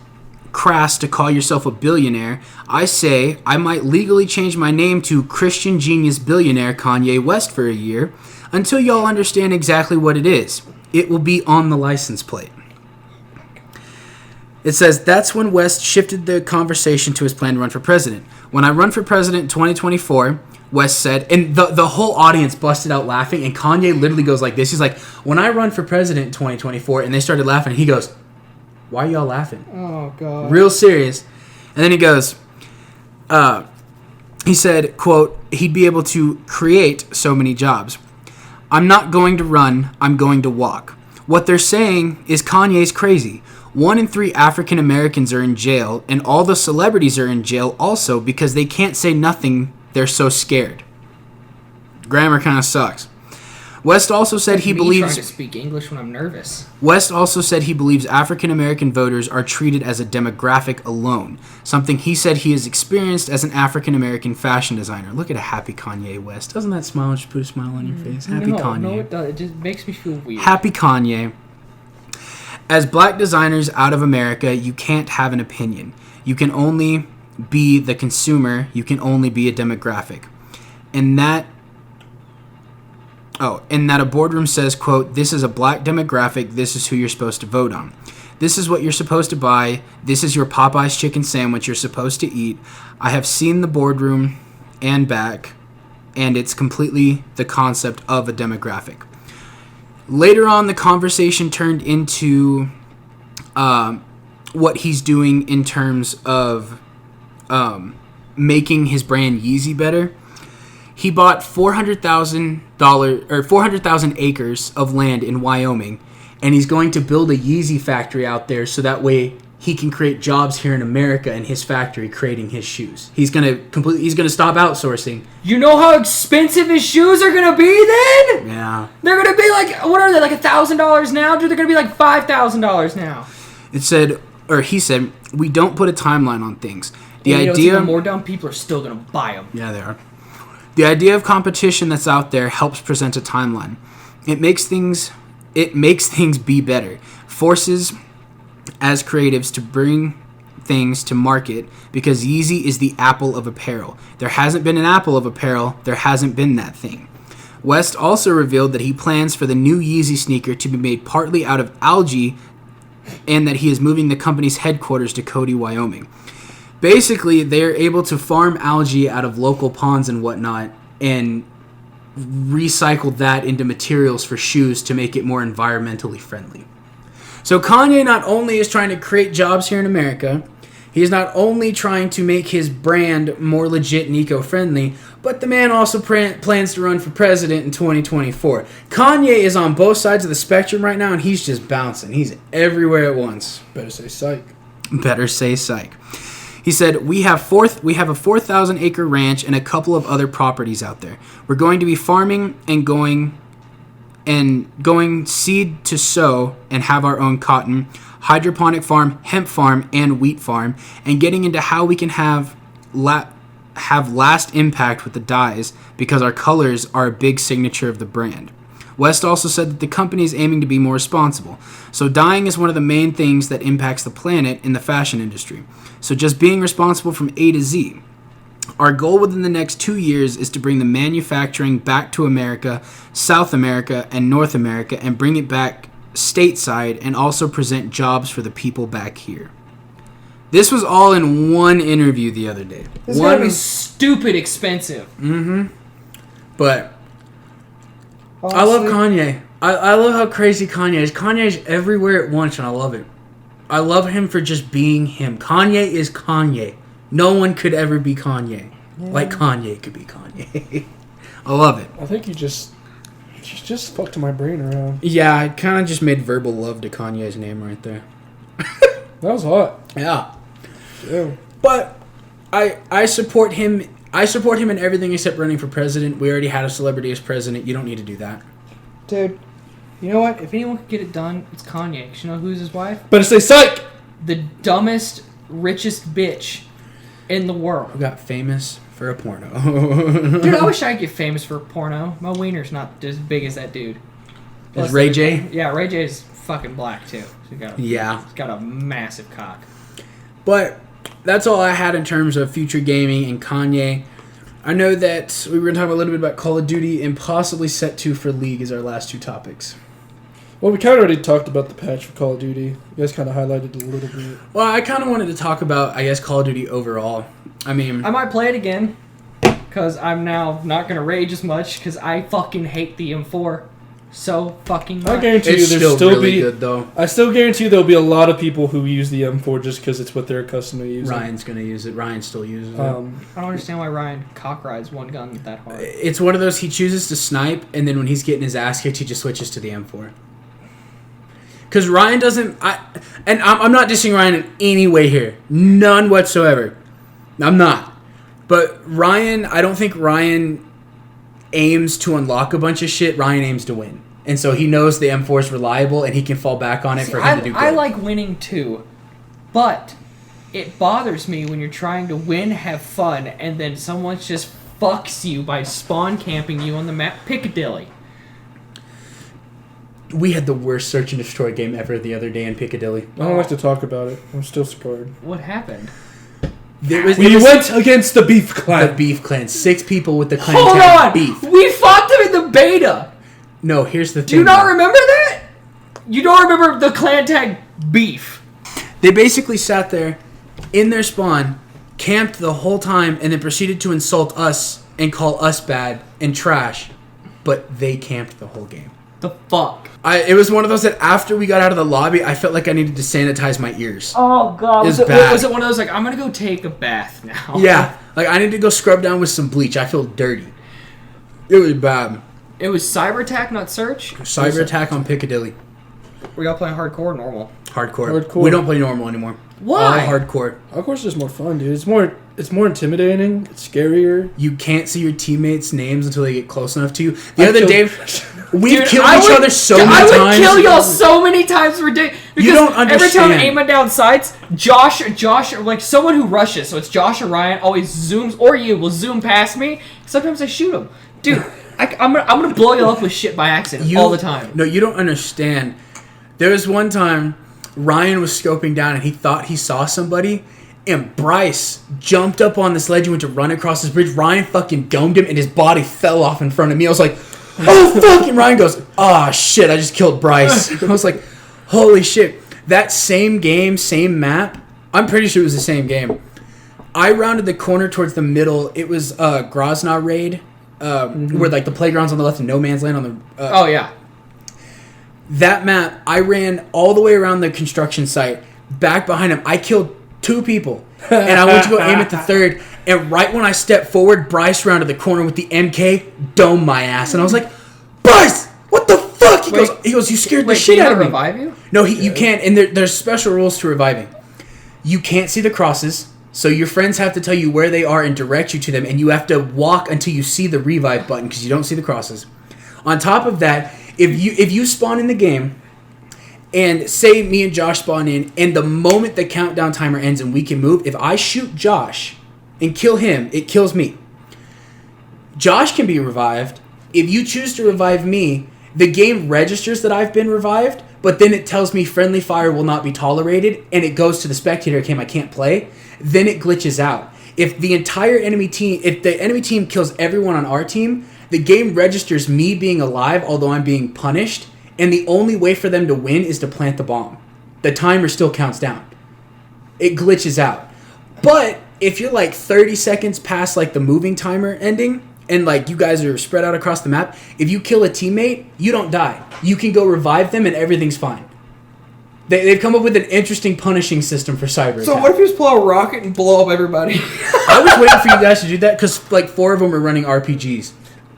crass to call yourself a billionaire, I say I might legally change my name to Christian Genius Billionaire Kanye West for a year until y'all understand exactly what it is. It will be on the license plate. It says, that's when West shifted the conversation to his plan to run for president. When I run for president in 2024, West said, and the whole audience busted out laughing, and Kanye literally goes like this. He's like, when I run for president in 2024, and they started laughing, and he goes, why are y'all laughing? Oh god. Real serious. And then he goes, he said, quote, he'd be able to create so many jobs. I'm not going to run, I'm going to walk. What they're saying is Kanye's crazy. 1 in 3 African Americans are in jail, and all the celebrities are in jail also because they can't say nothing, they're so scared. Grammar kind of sucks. West also said he Me trying to believes speak English when I'm nervous. West also said he believes African American voters are treated as a demographic alone, something he said he has experienced as an African American fashion designer. Look at a happy Kanye West. Doesn't that smile just put a smile on your face? Happy Kanye. No, it does. It just makes me feel weird. Happy Kanye. As black designers out of America, you can't have an opinion. You can only be the consumer. You can only be a demographic. And that a boardroom says, quote, this is a black demographic. This is who you're supposed to vote on. This is what you're supposed to buy. This is your Popeye's chicken sandwich you're supposed to eat. I have seen the boardroom and back, and it's completely the concept of a demographic. Later on, the conversation turned into what he's doing in terms of making his brand Yeezy better. He bought $400,000 acres of land in Wyoming, and he's going to build a Yeezy factory out there so that way he can create jobs here in America in his factory creating his shoes. He's gonna stop outsourcing. You know how expensive his shoes are gonna be then? Yeah. They're gonna be like, what are they, like $1,000 now? Dude, they're gonna be like $5,000 now. He said, we don't put a timeline on things. The And you know what's idea even more dumb, people are still gonna buy them. Yeah, they are. The idea of competition that's out there helps present a timeline. It makes things be better. Forces as creatives to bring things to market because Yeezy is the Apple of apparel. There hasn't been an Apple of apparel. There hasn't been that thing. West also revealed that he plans for the new Yeezy sneaker to be made partly out of algae and that he is moving the company's headquarters to Cody, Wyoming. Basically, they're able to farm algae out of local ponds and whatnot and recycle that into materials for shoes to make it more environmentally friendly. So Kanye not only is trying to create jobs here in America, he is not only trying to make his brand more legit and eco-friendly, but the man also plans to run for president in 2024. Kanye is on both sides of the spectrum right now, and he's just bouncing. He's everywhere at once. Better say psych. Better say psych. He said, we have a 4,000 acre ranch and a couple of other properties out there. We're going to be farming and going seed to sow and have our own cotton, hydroponic farm, hemp farm, and wheat farm, and getting into how we can have last impact with the dyes because our colors are a big signature of the brand. West also said that the company is aiming to be more responsible. So dyeing is one of the main things that impacts the planet in the fashion industry. So just being responsible from A to Z. Our goal within the next 2 years is to bring the manufacturing back to America, South America, and North America, and bring it back stateside and also present jobs for the people back here. This was all in one interview the other day. This is gonna be stupid expensive. Mm-hmm. But I love Kanye. I love how crazy Kanye is. Kanye is everywhere at once, and I love it. I love him for just being him. Kanye is Kanye. No one could ever be Kanye. Yeah. Like Kanye could be Kanye. I love it. I think you just fucked my brain around. Yeah, I kind of just made verbal love to Kanye's name right there. That was hot. Yeah. Yeah. But I support him. I support him in everything except running for president. We already had a celebrity as president. You don't need to do that. Dude, you know what? If anyone could get it done, it's Kanye. 'Cause you know who's his wife? Better say psych! The dumbest, richest bitch in the world. Who got famous for a porno. Dude, I wish I could get famous for a porno. My wiener's not as big as that dude. Is Ray J? Yeah, Ray J's fucking black, too. So he's got a massive cock. But that's all I had in terms of future gaming and Kanye. I know that we were going to talk a little bit about Call of Duty and possibly Set 2 for League as our last two topics. Well, we kind of already talked about the patch for Call of Duty. You guys kind of highlighted it a little bit. Well, I kind of wanted to talk about, I guess, Call of Duty overall. I mean, I might play it again because I'm now not going to rage as much because I fucking hate the M4 so fucking much. I guarantee it's you there's still really be good, though. I still guarantee you there'll be a lot of people who use the M4 just because it's what they're accustomed to using. Ryan's going to use it. Ryan still uses it. I don't understand why Ryan cock rides one gun that hard. It's one of those, he chooses to snipe, and then when he's getting his ass kicked, he just switches to the M4. Because Ryan doesn't... I'm not dissing Ryan in any way here. None whatsoever. I'm not. But Ryan... I don't think Ryan aims to unlock a bunch of shit. Ryan aims to win. And so he knows the M4 is reliable, and he can fall back on it for him to do good. I like winning too. But it bothers me when you're trying to win, have fun, and then someone just fucks you by spawn camping you on the map Piccadilly. We had the worst search and destroy game ever the other day in Piccadilly. I don't like to talk about it. I'm still scarred. What happened? We went against the Beef Clan. The Beef Clan. 6 people with the clan Hold tag on! Beef. We fought them in the beta! No, here's the thing. Do you not remember that? You don't remember the clan tag Beef? They basically sat there in their spawn, camped the whole time, and then proceeded to insult us and call us bad and trash. But they camped the whole game. The fuck? It was one of those that after we got out of the lobby, I felt like I needed to sanitize my ears. Oh, God. Was it one of those, like, I'm going to go take a bath now? Yeah. Like, I need to go scrub down with some bleach. I feel dirty. It was bad. It was cyber attack, not search? Cyber attack on Piccadilly. We all playing hardcore or normal? Hardcore. We don't play normal anymore. Why? All hardcore. Hardcore's just more fun, dude. It's more intimidating. It's scarier. You can't see your teammates' names until they get close enough to you. The other day, we've killed each other so many times. I would kill y'all so many times per day. Because you don't understand. Every time I'm aiming down sights, Josh, like someone who rushes, so it's Josh or Ryan, always zooms, or you will zoom past me. Sometimes I shoot him. Dude, I'm gonna blow you up with shit by accident all the time. No, you don't understand. There was one time Ryan was scoping down and he thought he saw somebody, and Bryce jumped up on this ledge and went to run across this bridge. Ryan fucking domed him and his body fell off in front of me. I was like, oh fuck, and Ryan goes, oh shit, I just killed Bryce. I was like, holy shit. that same game, same map, I'm pretty sure it was the same game. I rounded the corner towards the middle. It was Grozna raid, where like the playground's on the left and no man's land on the... oh, yeah. That map, I ran all the way around the construction site, back behind him. I killed 2 people, and I went to go aim at the third, and right when I stepped forward, Bryce rounded the corner with the MK, domed my ass, and I was like, Bryce, what the fuck? He goes, you scared the shit out of me. Revive you? No, you can't, and there's special rules to reviving. You can't see the crosses, so your friends have to tell you where they are and direct you to them, and you have to walk until you see the revive button because you don't see the crosses. On top of that, if you spawn in the game, and say me and Josh spawn in, and the moment the countdown timer ends and we can move, if I shoot Josh and kill him, it kills me. Josh can be revived. If you choose to revive me, the game registers that I've been revived, but then it tells me friendly fire will not be tolerated, and it goes to the spectator cam I can't play. Then it glitches out. If the enemy team kills everyone on our team, the game registers me being alive, although I'm being punished, and the only way for them to win is to plant the bomb. The timer still counts down. It glitches out. But if you're like 30 seconds past like the moving timer ending, and like you guys are spread out across the map, if you kill a teammate, you don't die. You can go revive them and everything's fine. They've come up with an interesting punishing system for cyber So attack. what if you just pull a rocket and blow up everybody? I was waiting for you guys to do that because like 4 of them were running RPGs.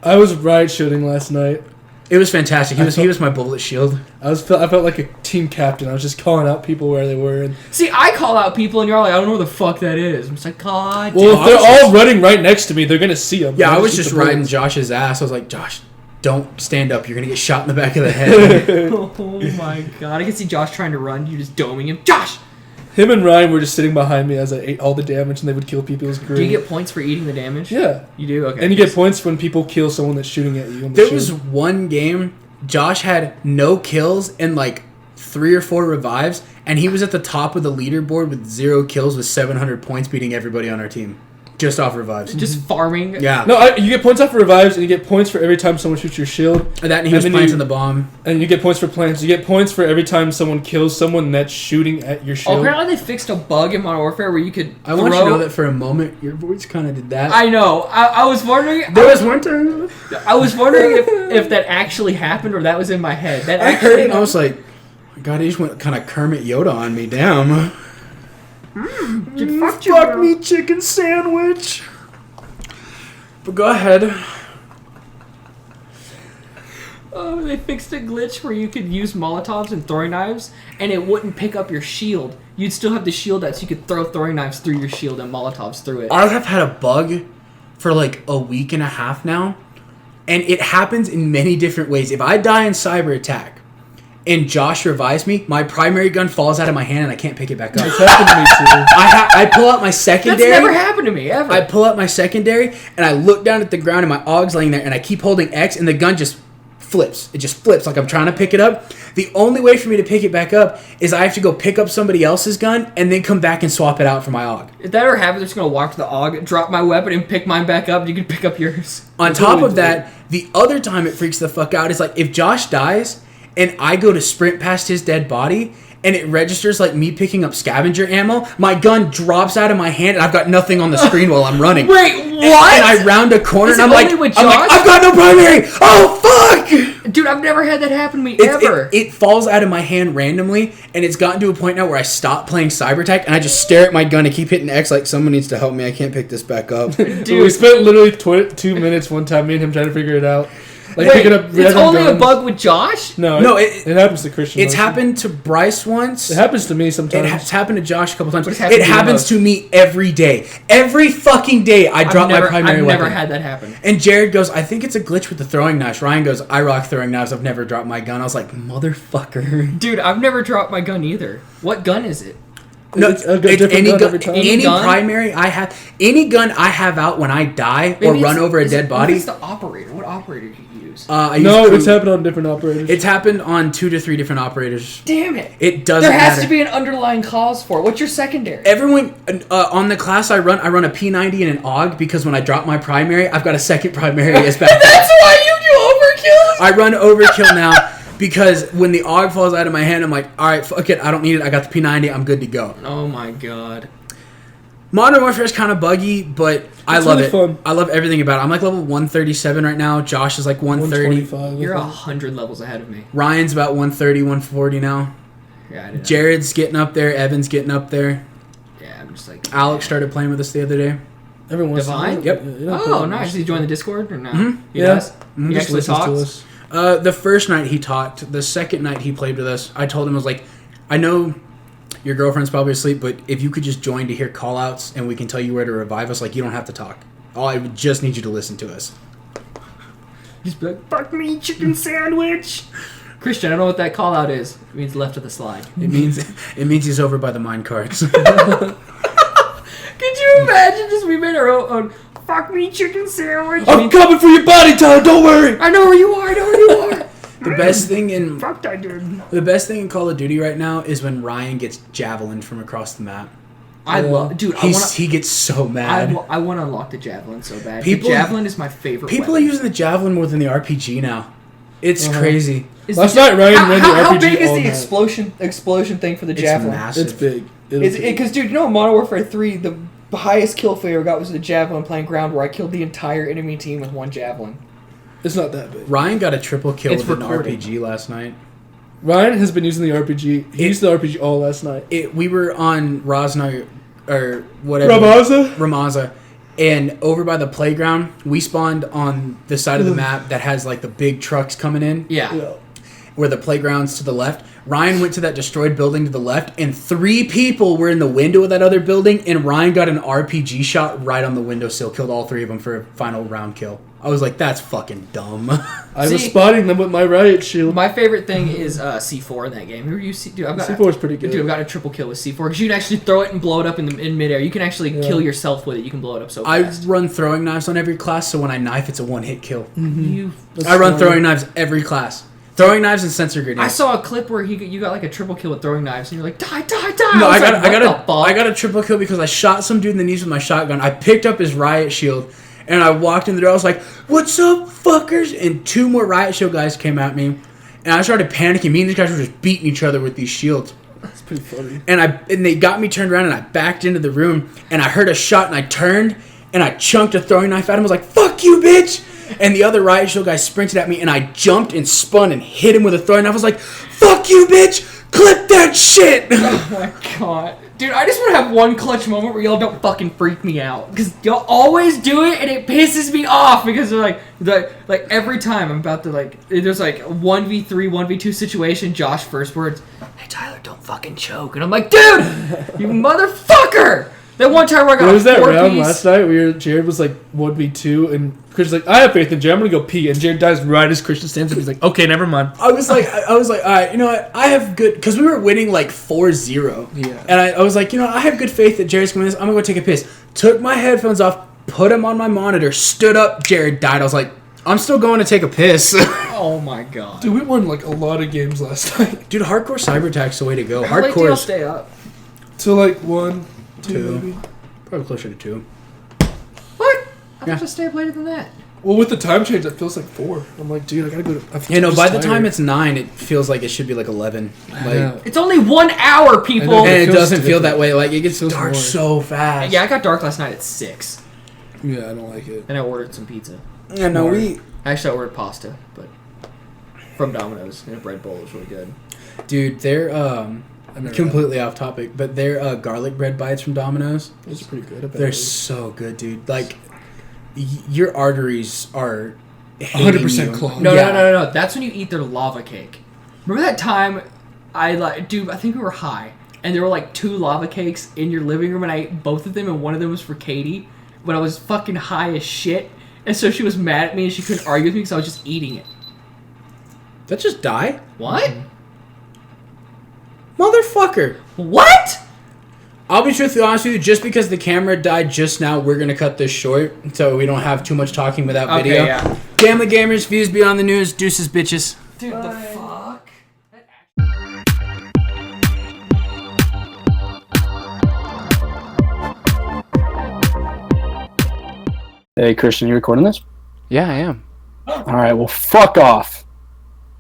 I was riot shooting last night. It was fantastic. He was my bullet shield. I felt like a team captain. I was just calling out people where they were. And See, I call out people and you're like, I don't know where the fuck that is. I'm just like, God. well, if they're all running right next to me, they're gonna see them. Yeah, I was just riding Josh's ass. I was like, Josh, don't stand up. You're going to get shot in the back of the head. Oh my God. I can see Josh trying to run. You just doming him. Josh! Him and Ryan were just sitting behind me as I ate all the damage and they would kill people. It was great. Do you get points for eating the damage? Yeah. You do? Okay. And you get points when people kill someone that's shooting at you. There was one game, Josh had no kills and like 3 or 4 revives, and he was at the top of the leaderboard with 0 kills with 700 points, beating everybody on our team. Just off revives. Just farming? Yeah. No, you get points off for revives, and you get points for every time someone shoots your shield. And that, and he was planting the bomb. And you get points for plants. You get points for every time someone kills someone that's shooting at your shield. Oh, apparently they fixed a bug in Modern Warfare where you could I want you to know that for a moment, your voice kind of did that. I know. I was wondering... There was one time... I was wondering if that actually happened or that was in my head. That I actually heard it and I was like, God, he just went kind of Kermit Yoda on me. Damn. Fuck me, chicken sandwich. But go ahead. Oh, they fixed a glitch where you could use Molotovs and throwing knives, and it wouldn't pick up your shield. You'd still have the shield out, so you could throw throwing knives through your shield and Molotovs through it. I have had a bug for like a week and a half now, and it happens in many different ways. If I die in cyber attack and Josh revives me, my primary gun falls out of my hand and I can't pick it back up. It's happened to me too. I pull out my secondary. That's never happened to me, ever. I pull out my secondary and I look down at the ground and my AUG's laying there and I keep holding X and the gun just flips. It just flips like I'm trying to pick it up. The only way for me to pick it back up is I have to go pick up somebody else's gun and then come back and swap it out for my AUG. If that ever happens, I'm just going to walk to the AUG, drop my weapon, and pick mine back up, and you can pick up yours. On top of that, the other time it freaks the fuck out is like if Josh dies and I go to sprint past his dead body and it registers like me picking up scavenger ammo, my gun drops out of my hand and I've got nothing on the screen while I'm running. Wait, what? And I round a corner Is and it I'm only like, with I'm like, Josh? I've got no primary! Oh, fuck! Dude, I've never had that happen to me, It ever. falls out of my hand randomly, and it's gotten to a point now where I stop playing cyber attack and I just stare at my gun and keep hitting X like someone needs to help me. I can't pick this back up. Dude, we spent literally 2 minutes one time, me and him trying to figure it out. Like Wait, picking up it's random only guns. a bug with Josh? No, it happens to Christian. It's mostly. happened to Bryce once. It happens to me sometimes. It's happened to Josh a couple times. What has happened It to you happens most? to me every day. Every fucking day I drop my primary I've weapon. never had that happen. And Jared goes, I think it's a glitch with the throwing knives. Ryan goes, I rock throwing knives. I've never dropped my gun. I was like, motherfucker. Dude, I've never dropped my gun either. What gun is it? No, It's a different any gun every gun, time. any gun? primary I have, any gun I have out when I die or Maybe run over a dead body. It's the operator. What operator do you use? I use No, crew. it's happened on different operators. It's happened on 2 to 3 different operators. Damn it. It doesn't There has matter. to be an underlying cause for it. What's your secondary? Everyone on the class I run a P90 and an AUG because when I drop my primary, I've got a second primary as backup. That's why you do overkill? I run overkill now because when the AUG falls out of my hand, I'm like, all right, fuck it, I don't need it. I got the P90, I'm good to go. Oh my god. Modern Warfare is kind of buggy, but I love really it. fun. I love everything about it. I'm like level 137 right now. Josh is like 130. 125. You're 100 levels ahead of me. Ryan's about 130, 140 now. Yeah, I didn't know. Jared's getting up there. Evan's getting up there. Yeah, I'm just like... Alex started playing with us the other day. Everyone's Divine? Yep. Oh, nice. Did he join the Discord or no? Mhm. He Yeah. does? Mhm. He Just actually talks? The first night he talked. The second night he played with us, I told him, I was like, I know your girlfriend's probably asleep, but if you could just join to hear call-outs and we can tell you where to revive us, like, you don't have to talk. I would just need you to listen to us. Just be like, fuck me, chicken sandwich. Christian, I don't know what that call out is. It means left of the slide. It means he's over by the mine carts. Could you imagine just we made our own fuck me chicken sandwich? I'm coming for your body, Tyler. Don't worry. I know where you are. I know where you are. The best thing in Fuck that dude. the best thing in Call of Duty right now is when Ryan gets javelined from across the map. I love, dude. He gets so mad. I want to unlock the javelin so bad. People- the javelin is my favorite. People weapon. are using the javelin more than the RPG now. It's crazy. Is Last the- night, Ryan ran the How RPG big is all the night. explosion thing for the It's javelin? massive. It's big. Because dude, you know, in Modern Warfare 3, the highest kill I ever got was the javelin playing ground, where I killed the entire enemy team with one javelin. It's not that big. Ryan got a triple kill It's with recorded. an RPG last night. Ryan has been using the RPG. He used the RPG all last night. We were on Rosnar or whatever. Ramaza. And over by the playground, we spawned on the side of the map that has like the big trucks coming in. Yeah. Where the playground's to the left. Ryan went to that destroyed building to the left, and 3 people were in the window of that other building, and Ryan got an RPG shot right on the windowsill, killed all 3 of them for a final round kill. I was like, that's fucking dumb. I was spotting them with my riot shield. My favorite thing is C4 in that game. Who are you? Dude, I've got C4 is pretty good. Dude, I've got a triple kill with C4 because you can actually throw it and blow it up in midair. You can actually kill yourself with it. You can blow it up so I fast. run throwing knives on every class, so when I knife, it's a one-hit kill. You. I run throwing knives every class. Throwing knives and sensor grenades. I saw a clip where you got like a triple kill with throwing knives, and you're like, die, die, die. No, I What got a triple kill because I shot some dude in the knees with my shotgun. I picked up his riot shield, and I walked in the door. I was like, "What's up, fuckers?" And 2 more riot shield guys came at me, and I started panicking. Me and these guys were just beating each other with these shields. That's pretty funny. And they got me turned around, and I backed into the room, and I heard a shot, and I turned, and I chunked a throwing knife at him. I was like, "Fuck you, bitch!" And the other riot shield guy sprinted at me, and I jumped and spun and hit him with a throwing knife. I was like, "Fuck you, bitch! Clip that shit!" Oh my god. Dude, I just want to have one clutch moment where y'all don't fucking freak me out. Because y'all always do it, and it pisses me off. Because they're like every time I'm about to, like, there's like 1v3, 1v2 situation, Josh first words, "Hey, Tyler, don't fucking choke." And I'm like, dude, you motherfucker! That one time where I got What was that 4 round piece. last night where Jared was like 1v2 and Christian's like, I have faith in Jared, I'm gonna go pee, and Jared dies right as Christian stands up. He's like, okay, never mind. I was like, all right, you know what? I have good, because we were winning like 4-0. Yeah. And I was like, you know, I have good faith that Jared's going to win this. I'm going to go take a piss. Took my headphones off, put them on my monitor, stood up, Jared died. I was like, I'm still going to take a piss. Oh my god. Dude, we won like a lot of games last night. Dude, hardcore cyber attack's the way to go. How late do y'all Hardcore's stay up? Till like 1, 2 2. maybe. probably closer to 2. What? I Yeah. thought you stay up later than that. Well, with the time change, it feels like 4. I'm like, dude, I gotta go to... You know, by the time it's 9, it feels like it should be like 11. Like, It's only 1 hour, people. I know. and it feels doesn't feel different. that way. Like, it gets Feels dark more. so fast. Yeah, I got dark last night at 6. Yeah, I don't like it. And I ordered some pizza. Yeah, no, Actually, I ordered pasta, but from Domino's in a bread bowl. It was really good. Dude, they're I've never completely off topic, but they're garlic bread bites from Domino's. Those are pretty good. They're so good, dude. Like, your arteries are 100% clogged. No. That's when you eat their lava cake. Remember that time I think we were high, and there were like 2 lava cakes in your living room, and I ate both of them, and one of them was for Katie, but I was fucking high as shit, and so she was mad at me, and she couldn't argue with me because I was just eating it. That just die? What? Motherfucker. What? I'll be truthfully honest with you, just because the camera died just now, we're going to cut this short so we don't have too much talking without video. Okay, yeah. Gamma Gamers, views beyond the news, deuces bitches. Dude, the fuck? Hey, Christian, you recording this? Yeah, I am. All right, well, fuck off.